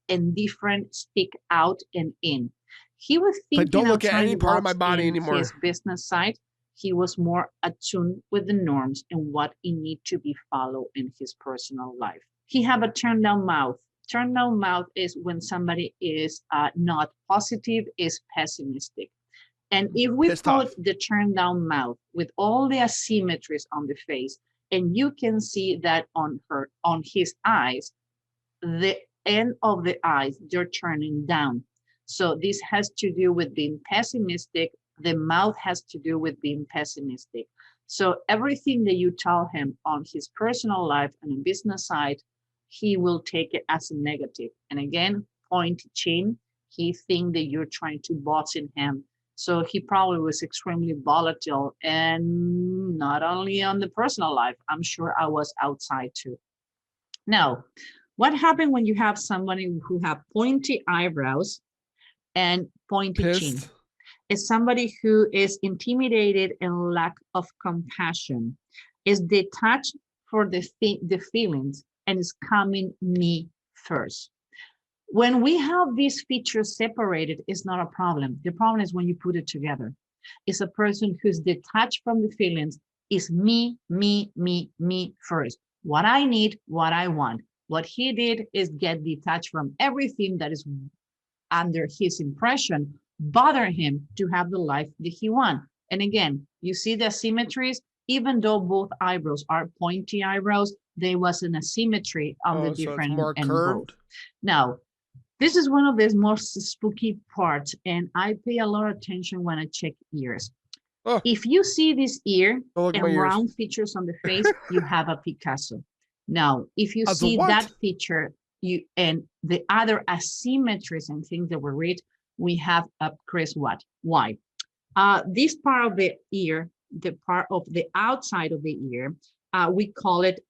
and different stick out and in. He was thinking
Like, don't look at any part of my
outside the
body
box in
anymore.
his business side. He was more attuned with the norms and what it need to be followed in his personal life. He have a turned down mouth. Turned down mouth is when somebody is not positive, is pessimistic. And if we put the turned down mouth with all the asymmetries on the face, and you can see that on his eyes, the end of the eyes, they're turning down. So this has to do with being pessimistic. The mouth has to do with being pessimistic. So everything that you tell him on his personal life and in business side, he will take it as a negative. And again, pointy chin, he think that you're trying to boss in him. So he probably was extremely volatile, and not only on the personal life, I'm sure I was outside too. Now, what happened when you have somebody who have pointy eyebrows and pointy chin? Is somebody who is intimidated and lack of compassion, is detached for the feelings, and is coming me first. When we have these features separated, it's not a problem. The problem is when you put it together. It's a person who's detached from the feelings, is me, me, me, me first. What I need, what I want. What he did is get detached from everything that is under his impression, bother him to have the life that he wants. And again, you see the asymmetries, even though both eyebrows are pointy eyebrows, there was an asymmetry on the different and both. Now, this is one of the most spooky parts, and I pay a lot of attention when I check ears. If you see this ear and round features on the face, you have a Picasso. Now, if you see that feature, and the other asymmetries and things that we read, we have a Chris Watt. Why? This part of the ear, the part of the outside of the ear, we call it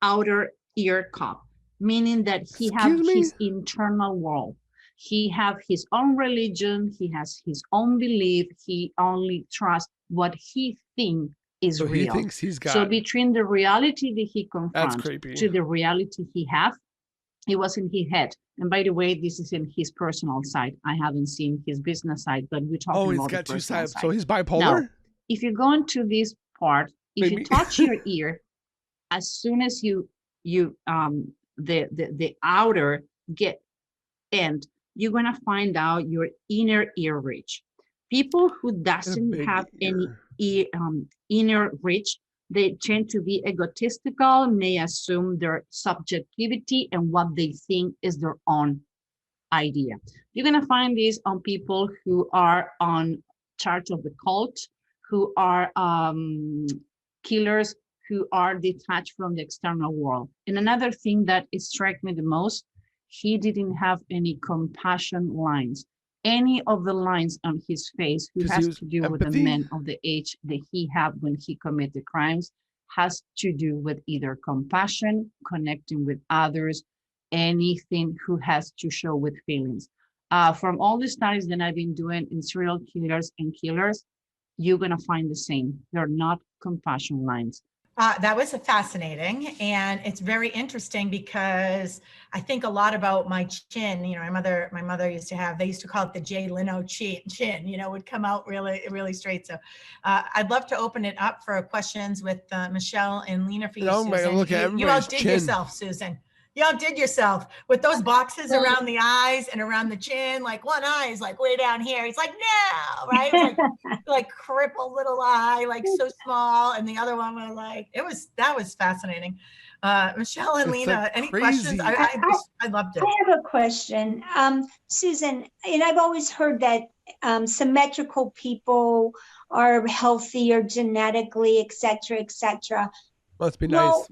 outer ear cup, meaning that he has his internal world. He have his own religion. He has his own belief. He only trusts what he thinks is real.
He thinks he's got.
So between the reality that he confronts to the reality he have, it was in his head. And by the way, this is in his personal side. I haven't seen his business side, but we're talking about
he's got
the
two
personal
sides.
side.
So he's bipolar?
Now, if you go into this part, if you touch your ear, as soon as the outer end, you're gonna find out your inner ear ridge. People who doesn't have any inner ridge, they tend to be egotistical, may assume their subjectivity and what they think is their own idea. You're gonna find this on people who are on charge of the cult, who are killers, who are detached from the external world. And another thing that struck me the most, he didn't have any compassion lines. Any of the lines on his face who has to do with the men of the age that he had when he committed crimes has to do with either compassion, connecting with others, anything who has to show with feelings. From all the studies that I've been doing in serial killers and killers, you're gonna find the same. They're not compassion lines.
That was fascinating, and it's very interesting because I think a lot about my chin. You know, my mother used to have. They used to call it the Jay Leno chin. You know, would come out really straight. So, I'd love to open it up for questions with Michelle and Lena for you, Susan.
Look at
you outdid yourself, Susan. You outdid yourself with those boxes around the eyes and around the chin. Like one eye is like way down here. He's like, no, right? It's like crippled little eye, like so small. And the other one was like, that was fascinating. Michelle and Lena, any questions? I loved it.
I have a question. Susan, and I've always heard that symmetrical people are healthier genetically, et cetera,
Must be nice.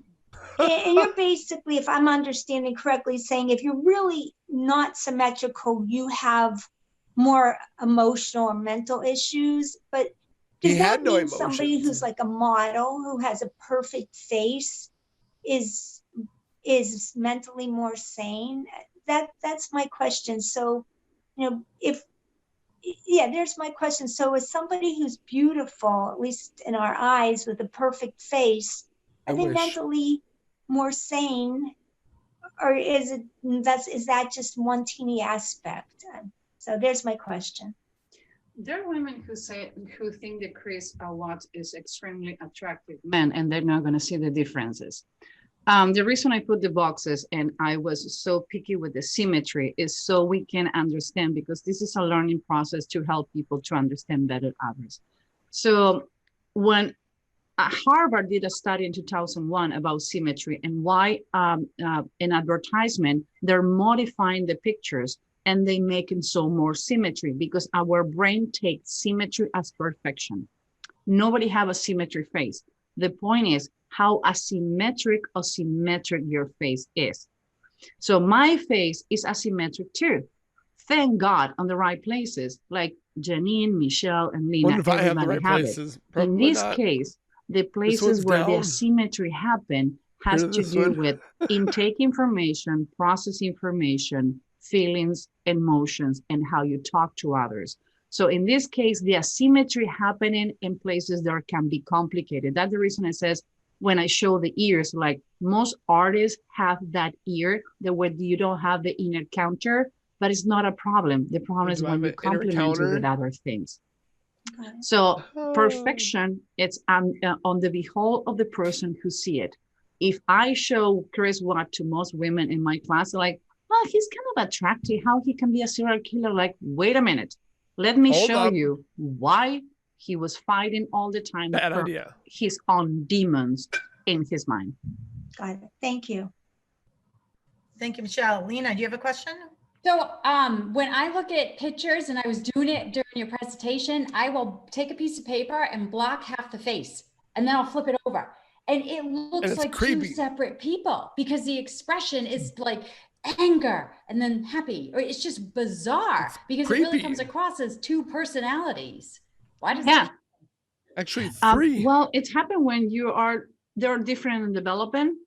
And you're basically, if I'm understanding correctly, saying if you're really not symmetrical, you have more emotional or mental issues. But does that mean somebody who's like a model who has a perfect face is mentally more sane? That's my question. So, you know, there's my question. So is somebody who's beautiful, at least in our eyes, with a perfect face, are they mentally more sane, or is that just one teeny aspect? So there's my question.
There are women who think that Chris Watts is extremely attractive man, and they're not going to see the differences. The reason I put the boxes and I was so picky with the symmetry is so we can understand, because this is a learning process to help people to understand better others. So when Harvard did a study in 2001 about symmetry and why in advertisement, they're modifying the pictures and they make it so more symmetry, because our brain takes symmetry as perfection. Nobody have a symmetry face. The point is how asymmetric or symmetric your face is. So my face is asymmetric too. Thank God on the right places, like Janine, Michelle, and Lena.
Wonder if I have the right places.
In this case, the places where the asymmetry happen has to do with intake information, process information, feelings, emotions, and how you talk to others. So in this case, the asymmetry happening in places that can be complicated. That's the reason it says, when I show the ears, like most artists have that ear that when you don't have the inner counter, but it's not a problem. The problem is when you complement it with other things. So perfection, it's on the behold of the person who see it. If I show Chris Watts to most women in my class, they're like, well, he's kind of attractive, how he can be a serial killer. Like, wait a minute, let me show you why he was fighting all the time for his own demons in his mind.
Got it. Thank you.
Thank you, Michelle. Lena, do you have a question?
So when I look at pictures, and I was doing it during your presentation, I will take a piece of paper and block half the face, and then I'll flip it over. And it looks like creepy. Two separate people, because the expression is like anger and then happy, or it's just bizarre, because it really comes across as two personalities. Why does that?
Actually, three.
Well, it's happened when they're different in development,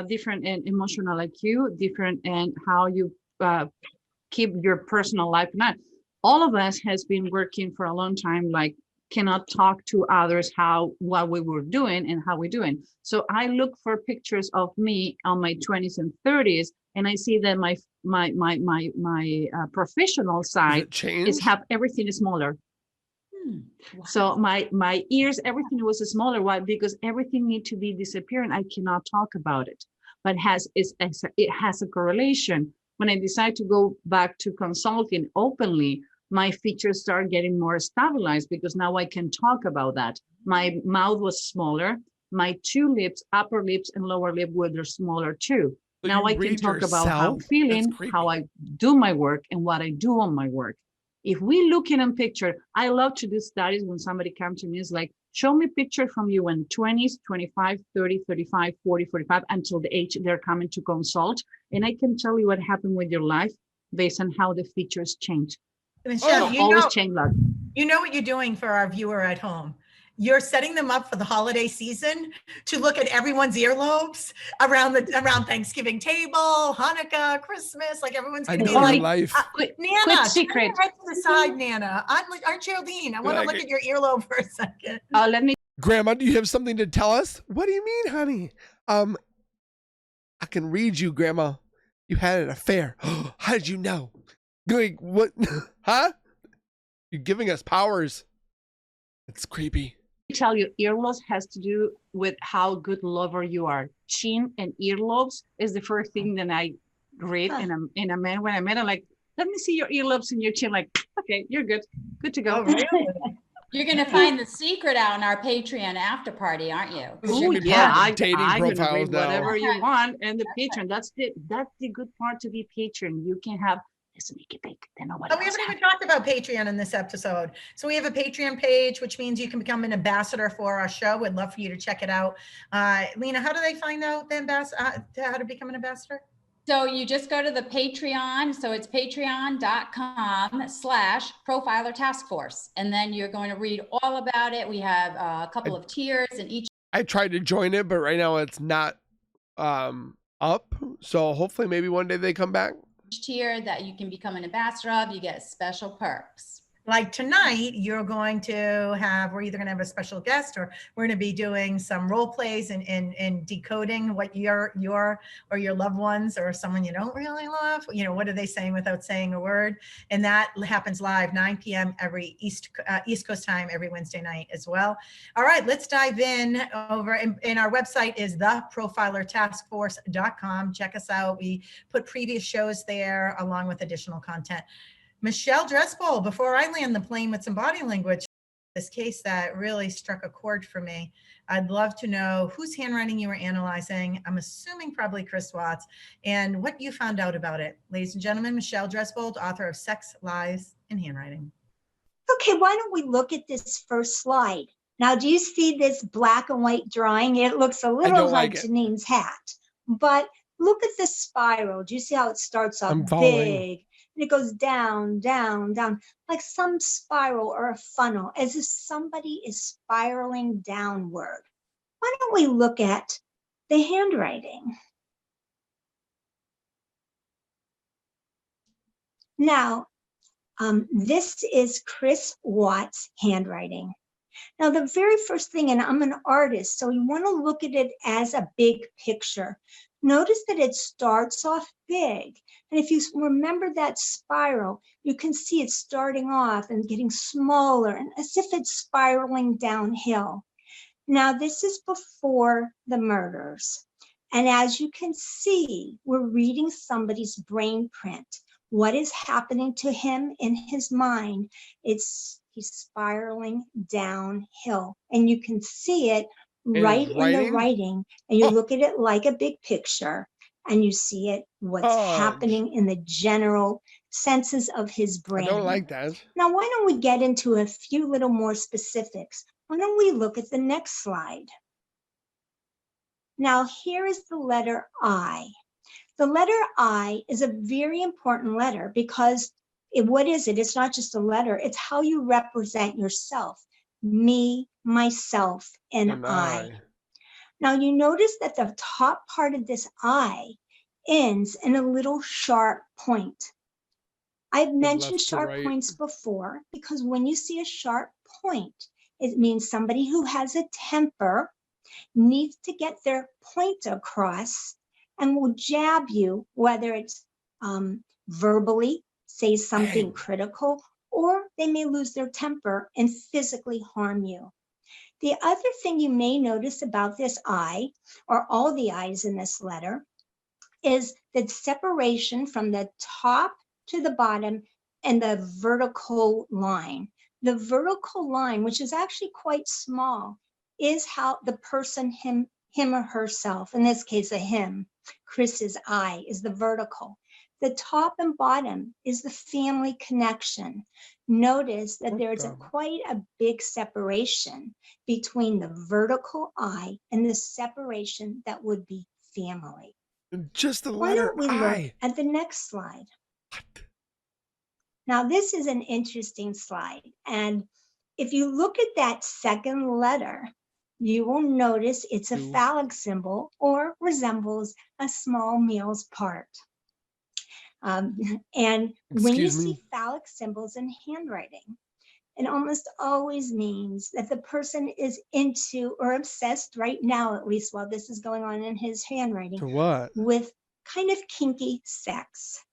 different in emotional IQ, different in how you keep your personal life. Not all of us has been working for a long time, like cannot talk to others what we were doing and how we're doing. So I look for pictures of me on my 20s and 30s, and I see that my professional side everything is smaller. Wow. So my ears, everything was smaller. Why? Because everything need to be disappearing. I cannot talk about it, but it has a correlation. When I decide to go back to consulting openly, my features start getting more stabilized, because now I can talk about that. My mouth was smaller. My two lips, upper lips and lower lip, were smaller too. So now I can talk about how I'm feeling, how I do my work, and what I do on my work. If we look in a picture, I love to do studies when somebody comes to me, is like, show me a picture from you in 20s, 25, 30, 35, 40, 45, until the age they're coming to consult. And I can tell you what happened with your life based on how the features change.
Michelle,
you
know what you're doing for our viewer at home. You're setting them up for the holiday season to look at everyone's earlobes around Thanksgiving table, Hanukkah, Christmas, like everyone's going to be like,
life.
Nana,
secret.
right to the side, Nana. Aren't Geraldine? I want to look at your earlobe for a second.
Let me
Grandma, do you have something to tell us? What do you mean, honey? I can read you, Grandma. You had an affair. How did you know? Like, what? Huh? You're giving us powers. It's creepy.
I tell you, earlobes has to do with how good lover you are. Chin and earlobes is the first thing that I read in a man. When I met him, like, let me see your earlobes and your chin. Like, okay, you're good. Good to go.
Oh, really?
You're going to find the secret out in our Patreon after party, aren't you?
Oh yeah, I'm
dating
gonna
profiles
read
now.
whatever you want, and the patron. That's the good part to be patron. You can have. Let's make it big. Then nobody.
Oh, we haven't even talked about Patreon in this episode. So we have a Patreon page, which means you can become an ambassador for our show. We'd love for you to check it out. Lena, how do they find out the how to become an ambassador?
So you just go to the Patreon. So it's patreon.com/profiler task force. And then you're going to read all about it. We have a couple of tiers and each.
I tried to join it, but right now it's not up. So hopefully maybe one day they come back.
Tier that you can become an ambassador of, you get special perks.
Like tonight, you're going to have, we're either going to have a special guest or we're going to be doing some role plays and decoding what your or your loved ones or someone you don't really love, you know, what are they saying without saying a word? And that happens live 9 p.m. every East Coast time every Wednesday night as well. All right, let's dive in over. And our website is theprofilertaskforce.com. Check us out. We put previous shows there along with additional content. Michelle Dressbowl, before I land the plane with some body language, this case that really struck a chord for me, I'd love to know whose handwriting you were analyzing. I'm assuming probably Chris Watts, and what you found out about it. Ladies and gentlemen, Michelle Dressbowl, author of Sex, Lies, and Handwriting.
Okay, why don't we look at this first slide? Now, do you see this black and white drawing? It looks a little like Janine's hat, but look at the spiral. Do you see how it starts off big? And it goes down, down, down, like some spiral or a funnel, as if somebody is spiraling downward. Why don't we look at the handwriting? Now, this is Chris Watts' handwriting. Now, the very first thing, and I'm an artist, so you want to look at it as a big picture. Notice that it starts off big. And if you remember that spiral, you can see it starting off and getting smaller, and as if it's spiraling downhill. Now, this is before the murders. And as you can see, we're reading somebody's brain print. What is happening to him in his mind? He's spiraling downhill. And you can see it right in the writing, and you look at it like a big picture, and you see it, what's happening in the general senses of his brain.
I don't like that.
Now, why don't we get into a few little more specifics? Why don't we look at the next slide? Now, here is the letter I. The letter I is a very important letter because what is it? It's not just a letter. It's how you represent yourself. Me, myself, and I. Now you notice that the top part of this I ends in a little sharp point. I've mentioned sharp points before because when you see a sharp point, it means somebody who has a temper needs to get their point across and will jab you, whether it's verbally, say something critical, or they may lose their temper and physically harm you. The other thing you may notice about this I, or all the I's in this letter, is the separation from the top to the bottom and the vertical line. The vertical line, which is actually quite small, is how the person, him or herself, in this case a him, Chris's I, is the vertical. The top and bottom is the family connection. Notice that there's quite a big separation between the vertical I and the separation that would be family.
Just the letter I.
Why don't we look at the next slide?
What?
Now, this is an interesting slide. And if you look at that second letter, you will notice it's a phallic symbol or resembles a small male's part. And when you see phallic symbols in handwriting, It almost always means that the person is into or obsessed right now, at least while this is going on in his handwriting,
To what?
with kind of kinky sex.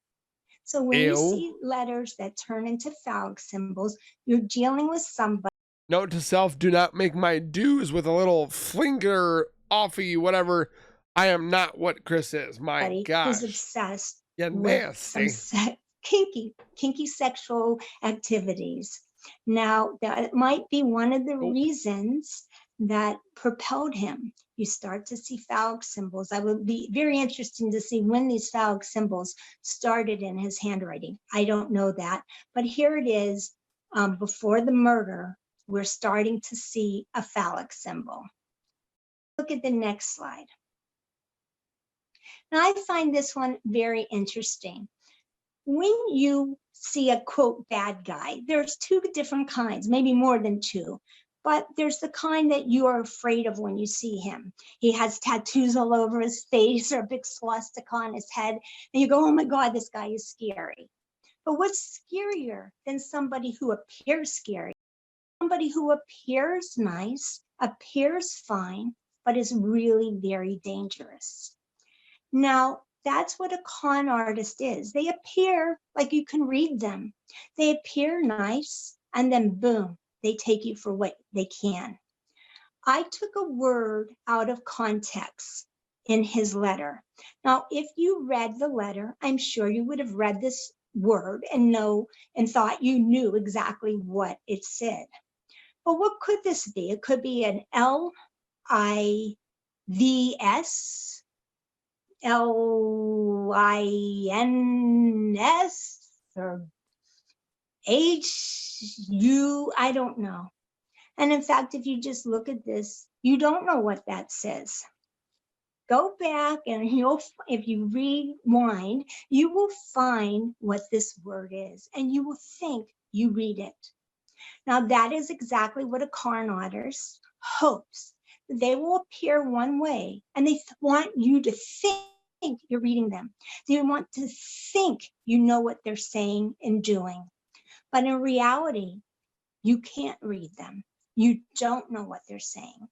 So when you
Ew.
see letters that turn into phallic symbols, you're dealing with somebody.
Note to self, do not make my dues with a little flinker, offie, whatever. I am not what Chris is. My gosh.
Who's obsessed
Yeah,
with some
nasty.
kinky sexual activities. Now, that might be one of the reasons that propelled him. You start to see phallic symbols. I would be very interested to see when these phallic symbols started in his handwriting. I don't know that, but here it is. Before the murder, we're starting to see a phallic symbol. Look at the next slide. Now, I find this one very interesting. When you see a quote bad guy, there's two different kinds, maybe more than two, but there's the kind that you are afraid of when you see him. He has tattoos all over his face or a big swastika on his head, and you go, oh my God, this guy is scary. But what's scarier than somebody who appears scary? Somebody who appears nice, appears fine, but is really very dangerous. Now, that's what a con artist is. They appear like you can read them. They appear nice, and then boom, they take you for what they can. I took a word out of context in his letter. Now, if you read the letter, I'm sure you would have read this word and thought you knew exactly what it said. But what could this be? It could be an LIVS, LINS, or HU, I don't know. And in fact, if you just look at this, you don't know what that says. Go back and if you rewind, you will find what this word is, and you will think you read it. Now, that is exactly what a con artist hopes. They will appear one way, and they want you to think you're reading them. They want to think you know what they're saying and doing. But in reality, you can't read them. You don't know what they're saying.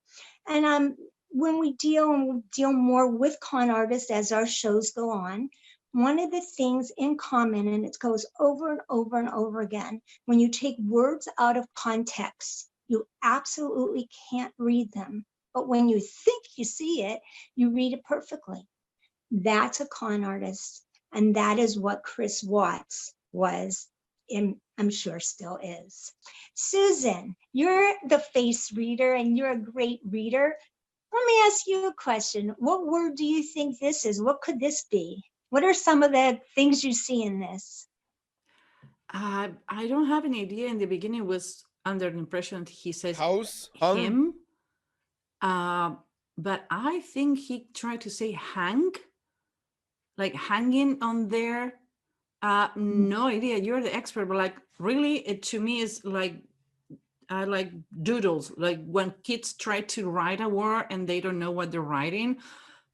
And when we deal more with con artists as our shows go on, one of the things in common, and it goes over and over and over again, when you take words out of context, you absolutely can't read them. But when you think you see it, you read it perfectly. That's a con artist. And that is what Chris Watts was, and I'm sure still is. Susan, you're the face reader and you're a great reader. Let me ask you a question. What word do you think this is? What could this be? What are some of the things you see in this?
I don't have any idea. In the beginning, it was under the impression that he says
House?
him. But I think he tried to say hang, like hanging on there. No idea. You're the expert, but like really, it to me is like doodles, like when kids try to write a word and they don't know what they're writing.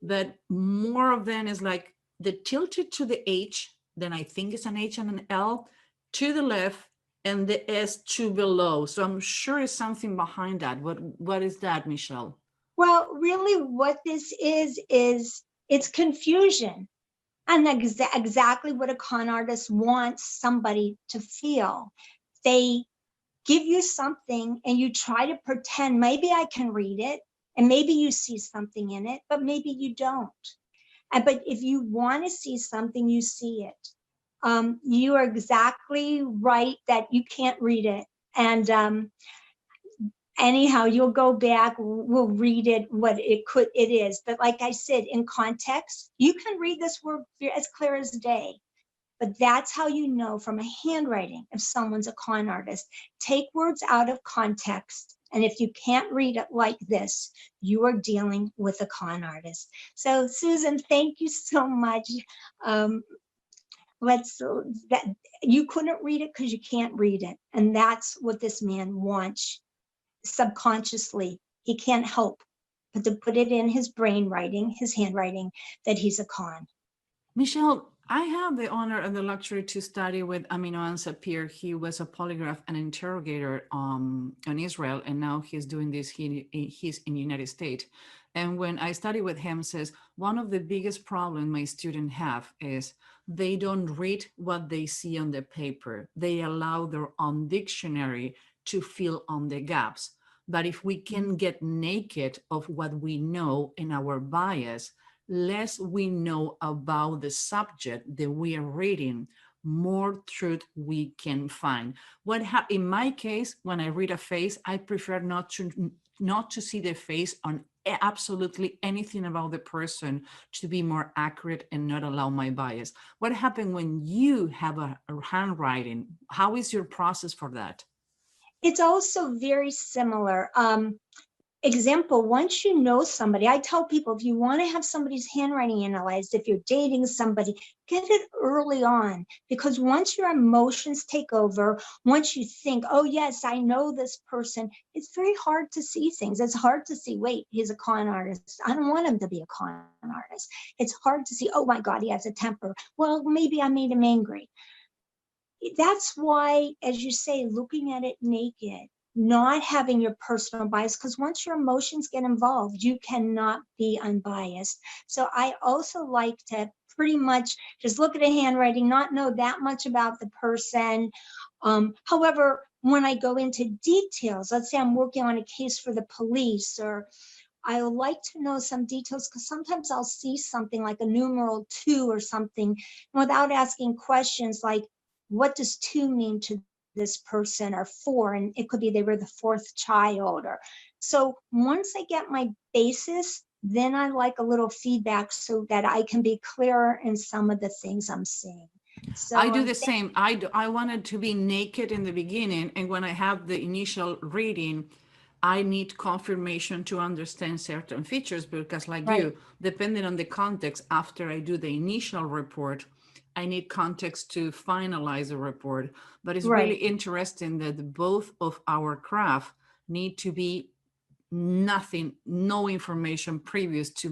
But more of them is like the tilted to the H, then I think it's an H and an L to the left, and the S to below. So I'm sure it's something behind that. What is that, Michelle?
Well, really what this is it's confusion. And exactly what a con artist wants somebody to feel. They give you something and you try to pretend, maybe I can read it, and maybe you see something in it, but maybe you don't. But if you want to see something, you see it. You are exactly right that you can't read it. And anyhow, you'll go back, we'll read it, what it is. But like I said, in context, you can read this word as clear as day. But that's how you know from a handwriting if someone's a con artist. Take words out of context. And if you can't read it like this, you are dealing with a con artist. So Susan, thank you so much. You couldn't read it because you can't read it. And that's what this man wants subconsciously. He can't help but to put it in his brain writing, his handwriting, that he's a con.
Michelle, I have the honor and the luxury to study with Amino Ansapir. He was a polygraph and interrogator in Israel, and now he's doing this. He's in United States. And when I study with him, says one of the biggest problems my students have is they don't read what they see on the paper. They allow their own dictionary to fill on the gaps. But if we can get naked of what we know in our bias, less we know about the subject that we are reading, more truth we can find. In my case, when I read a face, I prefer not to see the face on absolutely anything about the person, to be more accurate and not allow my bias. What happened when you have a handwriting? How is your process for that?
It's also very similar. Example, once you know somebody, I tell people, if you want to have somebody's handwriting analyzed, if you're dating somebody, get it early on, because once your emotions take over, once you think, oh yes, I know this person, it's very hard to see things. It's hard to see, wait, he's a con artist. I don't want him to be a con artist. It's hard to see, oh my God, he has a temper. Well, maybe I made him angry. That's why, as you say, looking at it naked, not having your personal bias, because once your emotions get involved, you cannot be unbiased. So I also like to pretty much just look at a handwriting, not know that much about the person. However, when I go into details, let's say I'm working on a case for the police, or I like to know some details, because sometimes I'll see something like a numeral 2 or something without asking questions like, what does 2 mean to this person, or 4, and it could be they were the 4th child. Or so once I get my basis, then I like a little feedback so that I can be clearer in some of the things I'm seeing. So
I do the same. I wanted to be naked in the beginning, and when I have the initial reading, I need confirmation to understand certain features, because like you, depending on the context, after I do the initial report, I need context to finalize the report. But it's really interesting that both of our craft need to be no information previous to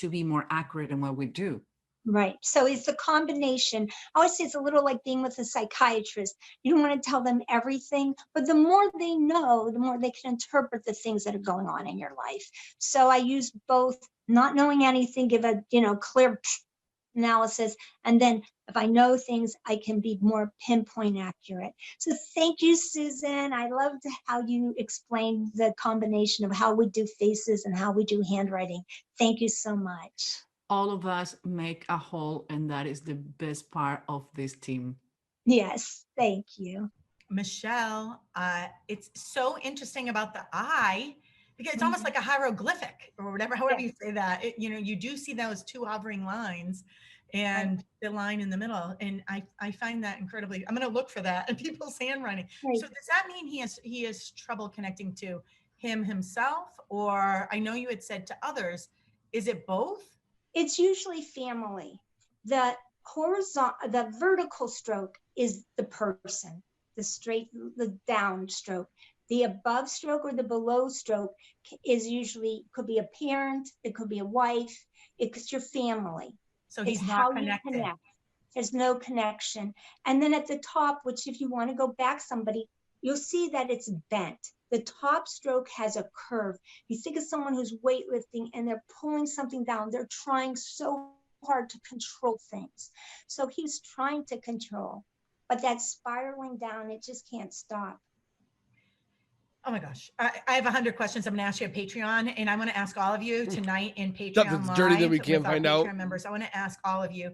be more accurate in what we do.
Right. So it's the combination. I always say it's a little like being with a psychiatrist. You don't want to tell them everything, but the more they know, the more they can interpret the things that are going on in your life. So I use both, not knowing anything, give a clear analysis, and then if I know things, I can be more pinpoint accurate. So thank you, Susan. I loved how you explained the combination of how we do faces and how we do handwriting. Thank you so much.
All of us make a whole, and that is the best part of this team.
Yes, thank you.
Michelle, it's so interesting about the eye, because it's almost like a hieroglyphic or whatever, however you say that. You do see those 2 hovering lines and the line in the middle. And I find that incredibly, I'm going to look for that in people's handwriting. So does that mean he has trouble connecting to himself? Or I know you had said to others, is it both?
It's usually family. The vertical stroke is the person, the down stroke. The above stroke or the below stroke is usually, could be a parent, it could be a wife, it's your family.
So he's not connected.
There's no connection. And then at the top, which if you want to go back somebody, you'll see that it's bent. The top stroke has a curve. You think of someone who's weightlifting and they're pulling something down. They're trying so hard to control things. So he's trying to control, but that spiraling down, it just can't stop.
Oh my gosh. I have 100 questions I'm going to ask you at Patreon, and I'm going to ask all of you tonight in Patreon
Stuff dirty that we can't find out.
Members. I want to ask all of you,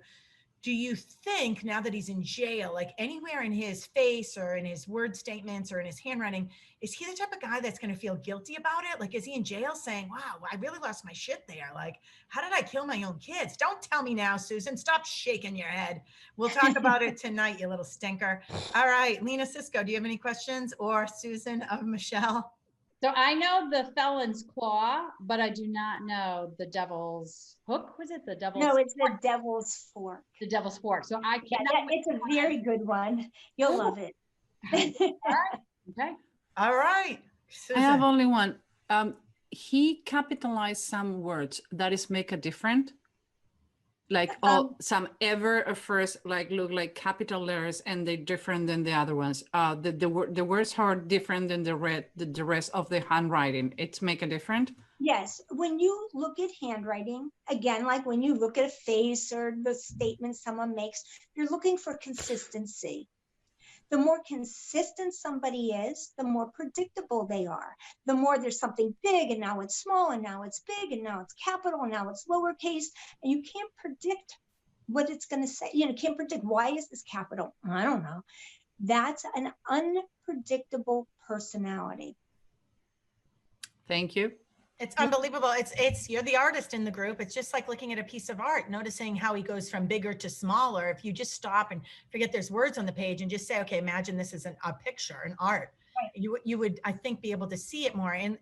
do you think now that he's in jail, like anywhere in his face or in his word statements or in his handwriting, is he the type of guy that's going to feel guilty about it? Like, is he in jail saying, wow, I really lost my shit there. Like, how did I kill my own kids? Don't tell me now, Susan. Stop shaking your head. We'll talk about it tonight, you little stinker. All right, Lena Cisco, do you have any questions? Or Susan of Michelle?
So I know the felon's claw, but I do not know the devil's hook. Was it the devil's?
No, it's the devil's fork.
The devil's fork. So I can't.
It's a very good one. You'll love it.
All right. Okay.
All right. Susan.
I have only one. He capitalized some words. That is make a difference. Like all some ever at first like look like capital letters and they're different than the other ones. The words are different than the rest of the handwriting. It's make a difference.
Yes, when you look at handwriting, again, like when you look at a face or the statement someone makes, you're looking for consistency. The more consistent somebody is, the more predictable they are. The more there's something big and now it's small and now it's big and now it's capital and now it's lowercase, and you can't predict what it's going to say. You know, can't predict, why is this capital? I don't know. That's an unpredictable personality.
Thank you.
It's unbelievable. It's you're the artist in the group. It's just like looking at a piece of art, noticing how he goes from bigger to smaller. If you just stop and forget there's words on the page and just say, okay, imagine this is a picture, an art. Right. You would, I think, be able to see it more. And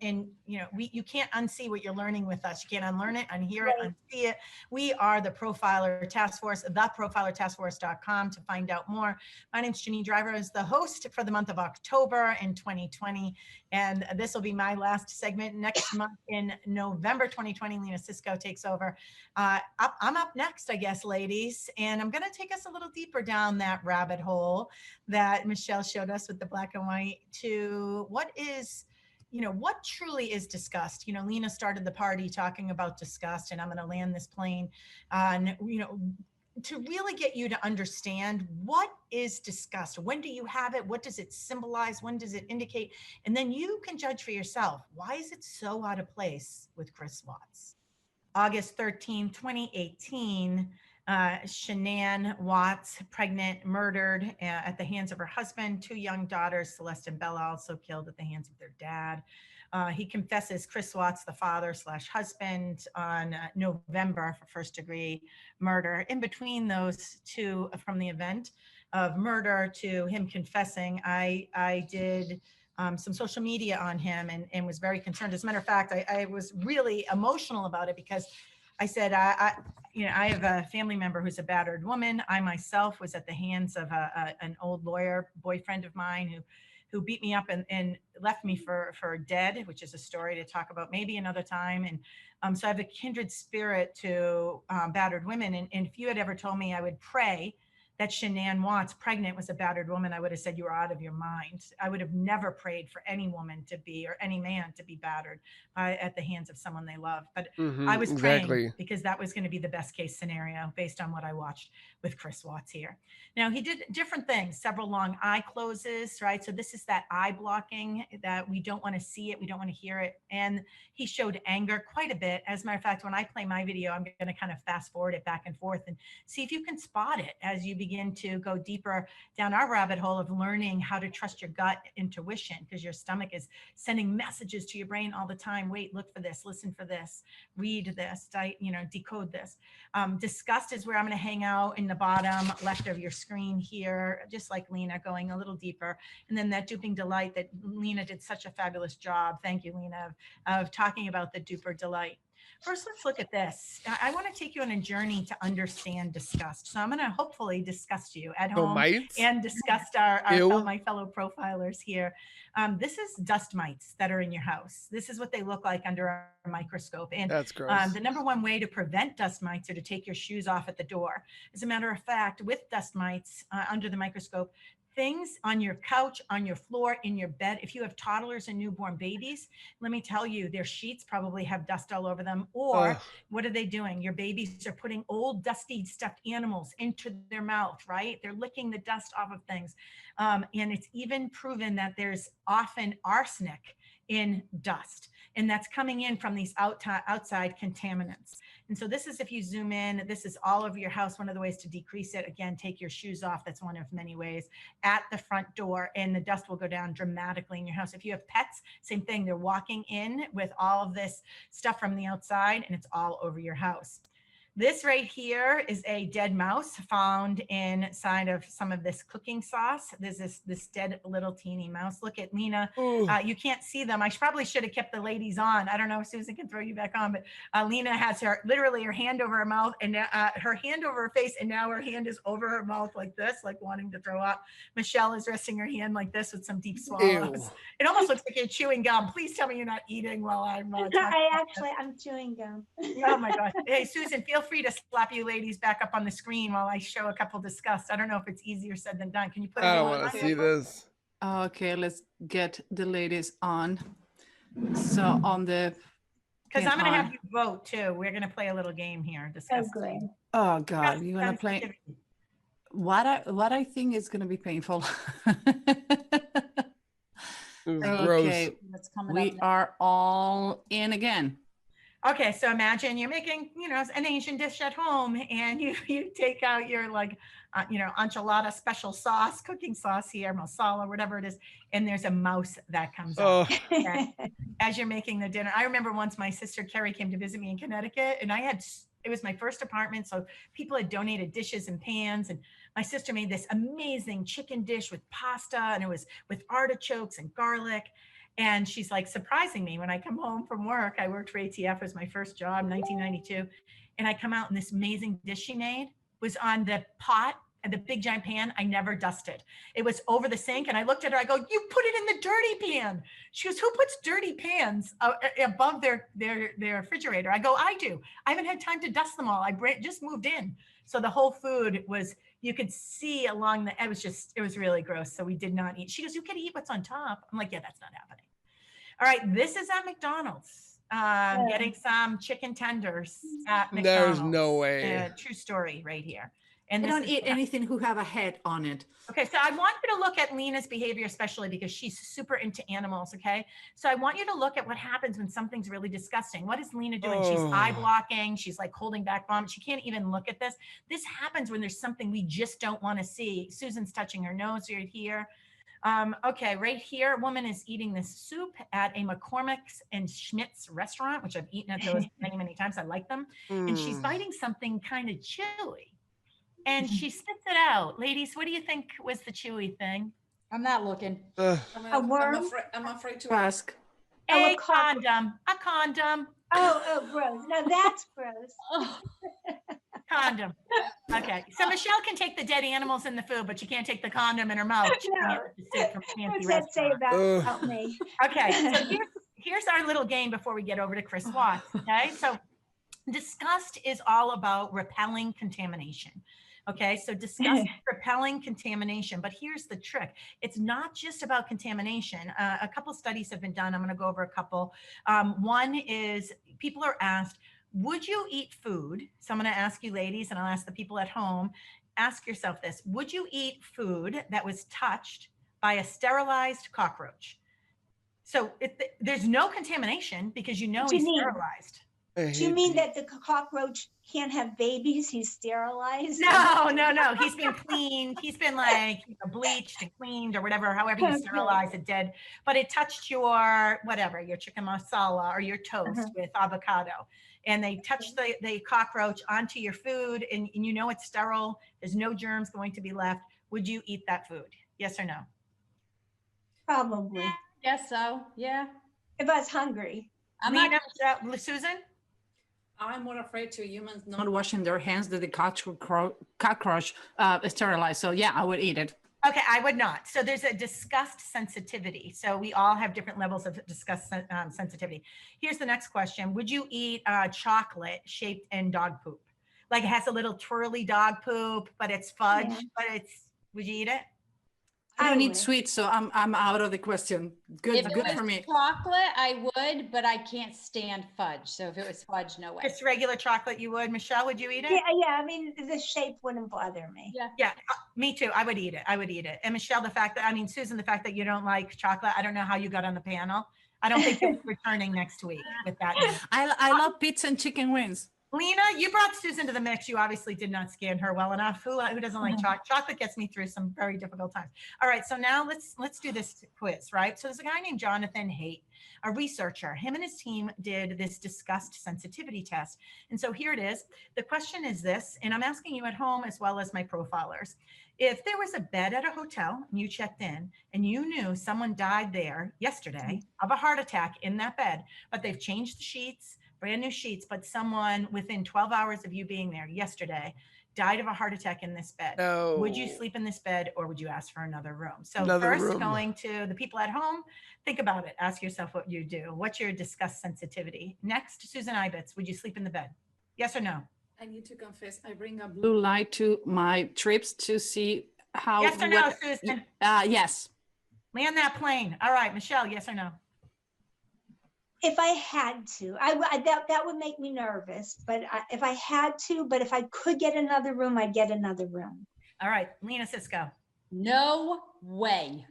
you know, you can't unsee what you're learning with us. You can't unlearn it, unhear it, unsee it. We are the Profiler Task Force, theprofilertaskforce.com to find out more. My name's Janine Driver. I was the host for the month of October in 2020. And this will be my last segment. Next month in November 2020, Lena Cisco takes over. I'm up next, I guess, ladies. And I'm going to take us a little deeper down that rabbit hole that Michelle showed us with the black and white to what is, you know, what truly is disgust. You know, Lena started the party talking about disgust, and I'm going to land this plane on, you know, to really get you to understand what is disgust. When do you have it? What does it symbolize? When does it indicate? And then you can judge for yourself. Why is it so out of place with Chris Watts? August 13, 2018, Shan'ann Watts, pregnant, murdered at the hands of her husband, 2 young daughters, Celeste and Bella, also killed at the hands of their dad. He confesses, Chris Watts, the father/husband, on November for first-degree murder. In between those two, from the event of murder to him confessing, I did some social media on him and was very concerned. As a matter of fact, I was really emotional about it because I said, I have a family member who's a battered woman. I myself was at the hands of an old lawyer boyfriend of mine who beat me up and left me for dead, which is a story to talk about maybe another time. And so I have a kindred spirit to battered women. And if you had ever told me I would pray that Shan'ann Watts, pregnant, was a battered woman, I would have said you were out of your mind. I would have never prayed for any woman to be, or any man to be battered at the hands of someone they love. But I was praying because that was going to be the best case scenario based on what I watched with Chris Watts here. Now, he did different things, several long eye closes, right? So this is that eye blocking that we don't want to see it. We don't want to hear it. And he showed anger quite a bit. As a matter of fact, when I play my video, I'm going to kind of fast forward it back and forth and see if you can spot it as you begin to go deeper down our rabbit hole of learning how to trust your gut intuition, because your stomach is sending messages to your brain all the time. Wait, look for this, listen for this, read this, decode this. Disgust is where I'm going to hang out in the bottom left of your screen here, just like Lena, going a little deeper. And then that duping delight that Lena did such a fabulous job. Thank you, Lena, of talking about the duper delight. First, let's look at this. I want to take you on a journey to understand disgust. So I'm going to hopefully disgust you at home and disgust my fellow profilers here. This is dust mites that are in your house. This is what they look like under a microscope. And that's gross. The number one way to prevent dust mites are to take your shoes off at the door. As a matter of fact, with dust mites under the microscope, things on your couch, on your floor, in your bed. If you have toddlers and newborn babies, let me tell you, their sheets probably have dust all over them. Or what are they doing? Your babies are putting old dusty stuffed animals into their mouth, right? They're licking the dust off of things. And it's even proven that there's often arsenic in dust, and that's coming in from these outside contaminants. And so this is, if you zoom in, this is all over your house. One of the ways to decrease it, again, take your shoes off. That's one of many ways. At the front door, and the dust will go down dramatically in your house. If you have pets, same thing. They're walking in with all of this stuff from the outside, and it's all over your house. This right here is a dead mouse found inside of some of this cooking sauce. There's this dead little teeny mouse. Look at Lena. You can't see them. I probably should have kept the ladies on. I don't know if Susan can throw you back on, but Lena has literally her hand over her mouth and her hand over her face, and now her hand is over her mouth like this, like wanting to throw up. Michelle is resting her hand like this with some deep swallows. Ew. It almost looks like you're chewing gum. Please tell me you're not eating while I'm
I'm chewing gum.
Oh my God. Hey, Susan, feel free to slap you ladies back up on the screen while I show a couple discussed. I don't know if it's easier said than done. Can you put it
I don't
on?
want to see this.
Okay, let's get the ladies on. So on the.
Because I'm going to
on.
have you vote too. We're going to play a little game here.
Oh,
Discuss.
good.
Oh God, you're gonna play. What I think is gonna be painful.
It was
Okay,
gross.
What's coming
we
up
are all in again.
Okay, so imagine you're making, an Asian dish at home, and you take out your enchilada special sauce, cooking sauce here, masala, whatever it is, and there's a mouse that comes out as you're making the dinner. I remember once my sister Carrie came to visit me in Connecticut, and it was my first apartment, so people had donated dishes and pans, and my sister made this amazing chicken dish with pasta, and it was with artichokes and garlic. And she's like surprising me when I come home from work. I worked for ATF, it was my first job, 1992. And I come out and this amazing dish she made was on the pot and the big giant pan I never dusted. It was over the sink. And I looked at her, I go, you put it in the dirty pan. She goes, who puts dirty pans above their refrigerator? I go, I do. I haven't had time to dust them all. I just moved in. So the whole food was, you could see along it was really gross. So we did not eat. She goes, you can eat what's on top. I'm like, yeah, that's not happening. All right, this is at McDonald's. Getting some chicken tenders at McDonald's.
There's no way.
True story right here. And
I don't eat anything who have a head on it.
Okay, so I want you to look at Lena's behavior, especially because she's super into animals, okay? So I want you to look at what happens when something's really disgusting. What is Lena doing? She's eye blocking. She's like holding back vomit. She can't even look at this. This happens when there's something we just don't want to see. Susan's touching her nose right here. Okay, right here, a woman is eating this soup at a McCormick's and Schmidt's restaurant, which I've eaten at those many, many times. I like them. And she's biting something kind of chewy. And she spits it out. Ladies, what do you think was the chewy thing?
I'm not looking.
A worm?
I'm afraid to ask.
A condom. A condom.
Oh, gross. No, that's gross.
Condom. Okay. So Michelle can take the dead animals in the food, but she can't take the condom in her mouth.
No. What's that say about me?
Okay. So here's our little game before we get over to Chris Watts. Okay. So disgust is all about repelling contamination. Okay, so discuss repelling contamination, but here's the trick. It's not just about contamination. A couple studies have been done. I'm going to go over a couple. One is people are asked, would you eat food? So I'm going to ask you ladies, and I'll ask the people at home, ask yourself this. Would you eat food that was touched by a sterilized cockroach? So there's no contamination because he's sterilized.
Do you mean that the cockroach can't have babies? He's sterilized?
No. He's been cleaned. He's been bleached and cleaned or whatever, however you sterilize it dead. But it touched your chicken masala or your toast with avocado. And they touched the cockroach onto your food and it's sterile. There's no germs going to be left. Would you eat that food? Yes or no?
Probably.
Guess so. Yeah.
If I was hungry.
Susan?
I'm more afraid to humans not washing their hands that the cockroach sterilized. So yeah, I would eat it.
Okay, I would not. So there's a disgust sensitivity. So we all have different levels of disgust sensitivity. Here's the next question. Would you eat chocolate shaped in dog poop? Like it has a little twirly dog poop, but it's fudge, would you eat it?
I don't eat sweets, so I'm out of the question. Good for me.
Chocolate, I would, but I can't stand fudge. So if it was fudge, no way.
Just regular chocolate, you would. Michelle, would you eat it?
Yeah. I mean, the shape wouldn't bother me.
Yeah. Me too. I would eat it. And Michelle, Susan, the fact that you don't like chocolate, I don't know how you got on the panel. I don't think you're returning next week with that.
I love pizza and chicken wings.
Lena, you brought Susan to the mix. You obviously did not scan her well enough. Who doesn't like chocolate? Chocolate gets me through some very difficult times. All right, so now let's do this quiz, right? So there's a guy named Jonathan Haidt, a researcher. Him and his team did this disgust sensitivity test. And so here it is. The question is this, and I'm asking you at home as well as my profilers. If there was a bed at a hotel and you checked in and you knew someone died there yesterday of a heart attack in that bed, but they've changed the sheets, brand new sheets, but someone within 12 hours of you being there yesterday died of a heart attack in this bed.
No.
Would you sleep in this bed or would you ask for another room? So going to the people at home, think about it. Ask yourself what you do. What's your disgust sensitivity? Next, Susan Ibitz, would you sleep in the bed? Yes or no?
I need to confess, I bring a blue light to my trips to see how.
Yes or no, Susan?
Yes.
Land that plane. All right, Michelle, yes or no?
If I had to, that would make me nervous, but if I had to, but if I could get another room, I'd get another room.
All right, Lena Cisco.
No way.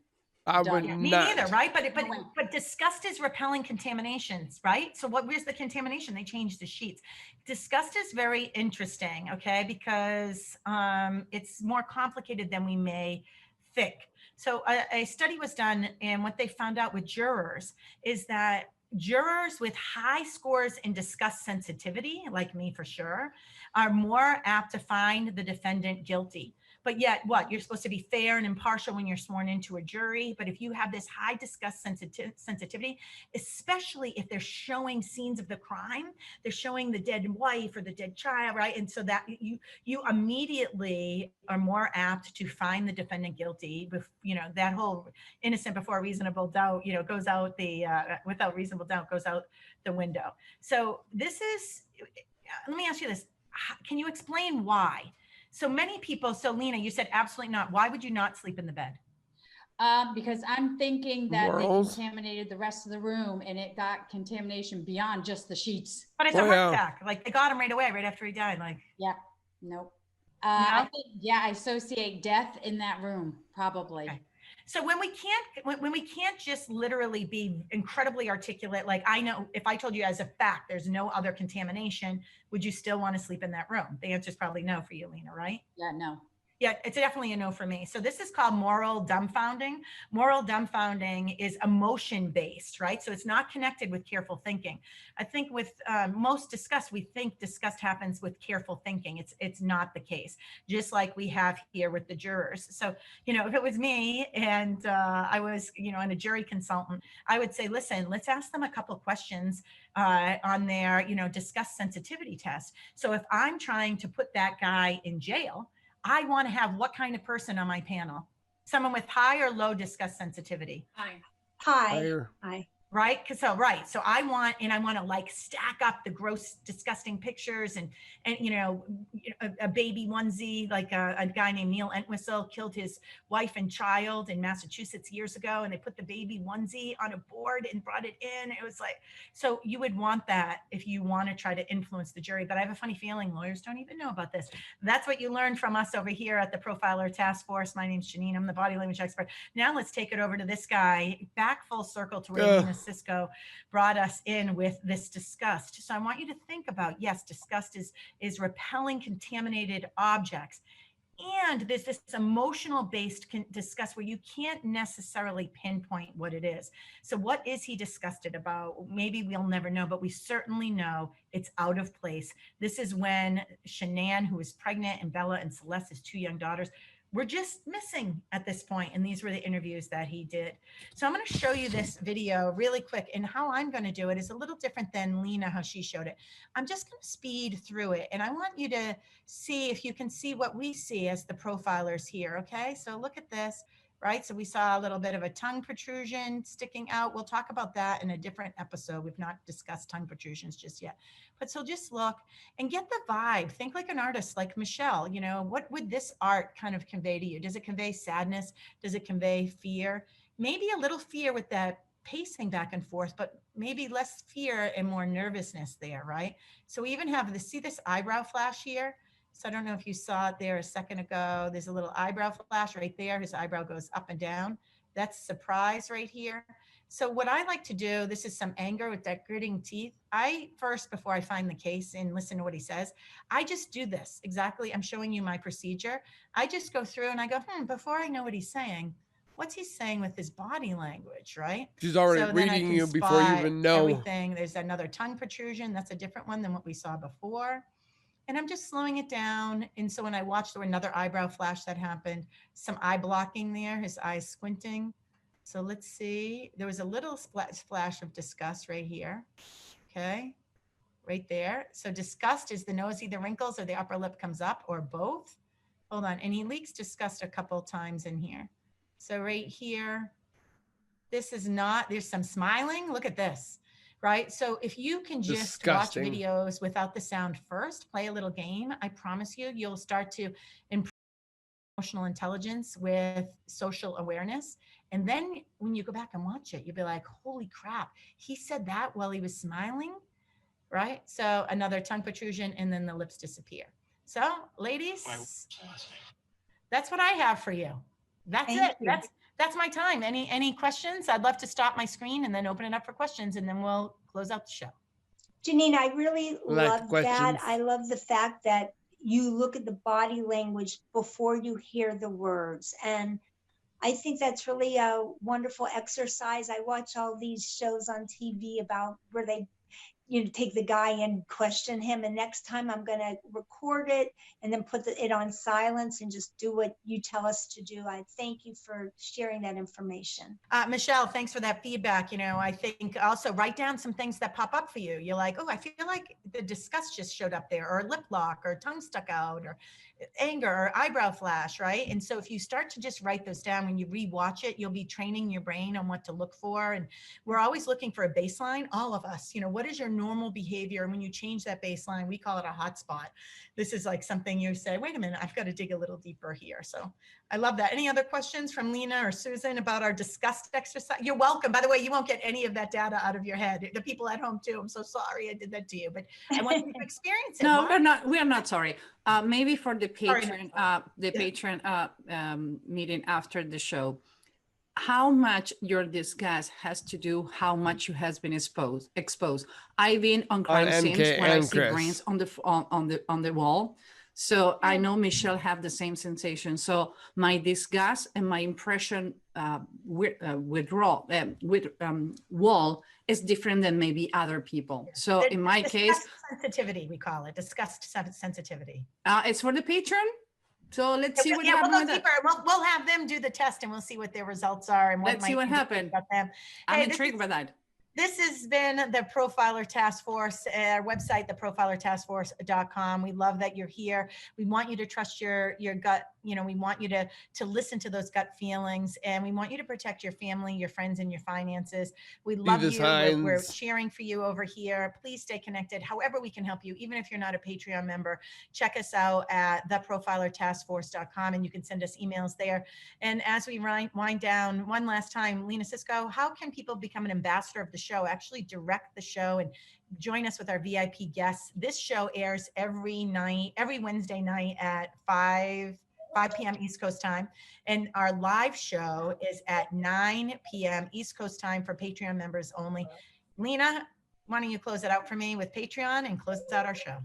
I would
Yeah, me
not.
neither, right? But disgust is repelling contaminations, right? So where's the contamination? They changed the sheets. Disgust is very interesting, okay, because it's more complicated than we may think. So a study was done, and what they found out with jurors is that jurors with high scores in disgust sensitivity, like me for sure, are more apt to find the defendant guilty. But yet what? You're supposed to be fair and impartial when you're sworn into a jury. But if you have this high disgust sensitivity, especially if they're showing scenes of the crime, they're showing the dead wife or the dead child, right? And so that you immediately are more apt to find the defendant guilty. You know, that whole innocent before reasonable doubt, you know, goes out the, without reasonable doubt goes out the window. So this is, let me ask you this. Can you explain why? So many people, so Lena, you said absolutely not. Why would you not sleep in the bed?
Because I'm thinking that
Morals.
they contaminated the rest of the room and it got contamination beyond just the sheets.
But it's a heart attack. Like they got him right away, right after he died. Like,
yeah, nope. I think, yeah, I associate death in that room, probably.
Okay. So when we can't just literally be incredibly articulate, like I know if I told you as a fact, there's no other contamination, would you still want to sleep in that room? The answer is probably no for you, Lena, right?
Yeah, no.
Yeah, it's definitely a no for me. So this is called moral dumbfounding. Moral dumbfounding is emotion-based, right? So it's not connected with careful thinking. I think with most disgust, we think disgust happens with careful thinking. It's not the case, just like we have here with the jurors. So, you know, if it was me and I was, you know, and a jury consultant, I would say, listen, let's ask them a couple of questions on their, you know, disgust sensitivity test. So if I'm trying to put that guy in jail, I want to have what kind of person on my panel? Someone with high or low disgust sensitivity?
Hi.
Hi.
Right? So I want to like stack up the gross, disgusting pictures and you know, a baby onesie, like a guy named Neil Entwistle killed his wife and child in Massachusetts years ago. And they put the baby onesie on a board and brought it in. It was like, so you would want that if you want to try to influence the jury. But I have a funny feeling lawyers don't even know about this. That's what you learned from us over here at the Profiler Task Force. My name's Shan'ann. I'm the body language expert. Now let's take it over to this guy, back full circle to where Lena Cisco brought us in with this disgust. So I want you to think about, yes, disgust is repelling contaminated objects. And there's this emotional based disgust where you can't necessarily pinpoint what it is. So what is he disgusted about? Maybe we'll never know, but we certainly know it's out of place. This is when Shan'ann, who is pregnant, and Bella and Celeste, his two young daughters, were just missing at this point. And these were the interviews that he did. So I'm going to show you this video really quick. And how I'm going to do it is a little different than Lena, how she showed it. I'm just going to speed through it. And I want you to see if you can see what we see as the profilers here. Okay, so look at this, right? So we saw a little bit of a tongue protrusion sticking out. We'll talk about that in a different episode. We've not discussed tongue protrusions just yet. But so just look and get the vibe. Think like an artist, like Michelle. You know, what would this art kind of convey to you? Does it convey sadness? Does it convey fear? Maybe a little fear with that pacing back and forth, but maybe less fear and more nervousness there, right? So we even have see this eyebrow flash here? So I don't know if you saw it there a second ago. There's a little eyebrow flash right there. His eyebrow goes up and down. That's surprise right here. So what I like to do, this is some anger with that gritting teeth. I first, before I find the case and listen to what he says, I just do this exactly. I'm showing you my procedure. I just go through and I go, before I know what he's saying, what's he saying with his body language, right?
She's already reading you before you even know
everything. There's another tongue protrusion. That's a different one than what we saw before. And I'm just slowing it down. And so when I watched, there were another eyebrow flash that happened, some eye blocking there, his eyes squinting. So let's see, there was a little splash of disgust right here. Okay, right there. So disgust is the nose either wrinkles or the upper lip comes up or both. Hold on, and he leaks disgust a couple times in here. So right here, this is not, there's some smiling. Look at this. right? So if you can just
Disgusting.
watch videos without the sound first, play a little game, I promise you, you'll start to improve emotional intelligence with social awareness. And then when you go back and watch it, you'll be like, holy crap, he said that while he was smiling, right? So another tongue protrusion, and then the lips disappear. So ladies, that's what I have for you. That's
Thank
it.
you.
That's my time. Any questions? I'd love to stop my screen and then open it up for questions, and then we'll close out the show.
Janine, I really
Like
love that.
questions.
I love the fact that you look at the body language before you hear the words. And I think that's really a wonderful exercise. I watch all these shows on TV about where they, take the guy and question him. And next time I'm going to record it and then put it on silence and just do what you tell us to do. I thank you for sharing that information.
Michelle, thanks for that feedback. I think also write down some things that pop up for you. You're like, oh, I feel like the disgust just showed up there, or lip lock, or tongue stuck out, or anger, or eyebrow flash, right? And so if you start to just write those down, when you rewatch it, you'll be training your brain on what to look for. And we're always looking for a baseline, all of us. What is your normal behavior? And when you change that baseline, we call it a hotspot. This is like something you say, wait a minute, I've got to dig a little deeper here. So I love that. Any other questions from Lena or Susan about our disgust exercise? You're welcome. By the way, you won't get any of that data out of your head. The people at home too. I'm so sorry I did that to you, but I want you to experience it.
No,
Why?
we are not sorry. Maybe for the
Sorry,
patron,
Yeah.
patron meeting after the show, how much your disgust has to do how much you has been exposed. I've been on crime scenes
NK
where I
and
see
Chris.
brains on the wall. So I know Michelle have the same sensation. So my disgust and my impression wall is different than maybe other people. So in my case,
sensitivity, we call it disgust sensitivity.
it's for the patron. So let's see what
We'll
happens.
go deeper. We'll have them do the test, and we'll see what their results are, and
Let's see what happened.
about them.
I'm
Hey,
intrigued by that.
This has been the Profiler Task Force, our website, theprofilertaskforce.com. We love that you're here. We want you to trust your gut. We want you to listen to those gut feelings, and we want you to protect your family, your friends, and your finances. We love you. We're cheering for you over here. Please stay connected. However we can help you, even if you're not a Patreon member, check us out at theprofilertaskforce.com, and you can send us emails there. And as we wind down, one last time, Lena Cisco, how can people become an ambassador of the show, actually direct the show and join us with our VIP guests? This show airs every Wednesday night at 5 p.m. East Coast time. And our live show is at 9 p.m. East Coast time for Patreon members only. Lena, why don't you close it out for me with Patreon and close out our show?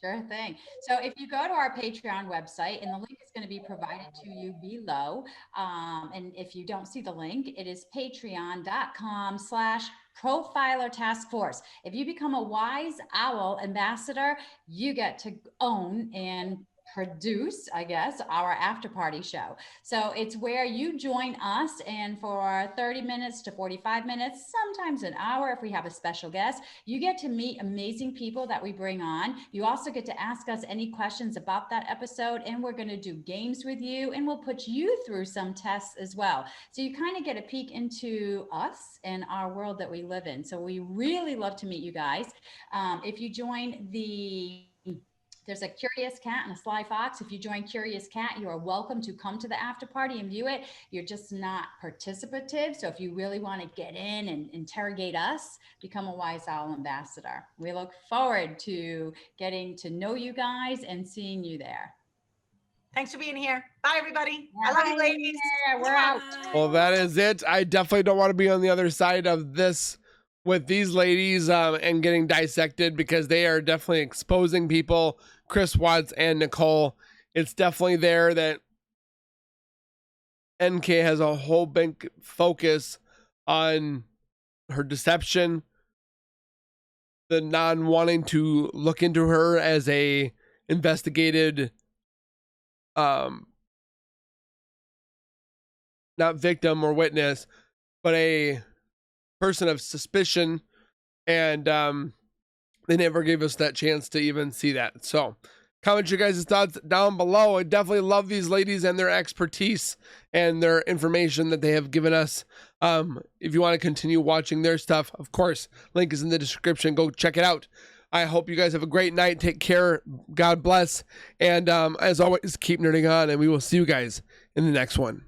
Sure thing. So if you go to our Patreon website, and the link is going to be provided to you below. And if you don't see the link, it is patreon.com/Profiler Task Force. If you become a Wise Owl ambassador, you get to own and produce, I guess, our after party show. So it's where you join us, and for 30 minutes to 45 minutes, sometimes an hour if we have a special guest, you get to meet amazing people that we bring on. You also get to ask us any questions about that episode, and we're going to do games with you, and we'll put you through some tests as well. So you kind of get a peek into us and our world that we live in. So we really love to meet you guys. If you join there's a Curious Cat and a Sly Fox. If you join Curious Cat, you are welcome to come to the after party and view it. You're just not participative. So if you really want to get in and interrogate us, become a Wise Owl ambassador. We look forward to getting to know you guys and seeing you there.
Thanks for being here. Bye, everybody. I love you, ladies.
Yeah, we're out.
Well, that is it. I definitely don't want to be on the other side of this with these ladies and getting dissected, because they are definitely exposing people. Chris Watts and Nicole. It's definitely there that NK has a whole big focus on her deception, the non-wanting to look into her as a investigated not victim or witness, but a person of suspicion, and they never gave us that chance to even see that. So comment your guys' thoughts down below. I definitely love these ladies and their expertise and their information that they have given us If you want to continue watching their stuff, of course, link is in the description. Go check it out. I hope you guys have a great night. Take care. God bless. And as always, keep nerding on, and we will see you guys in the next one.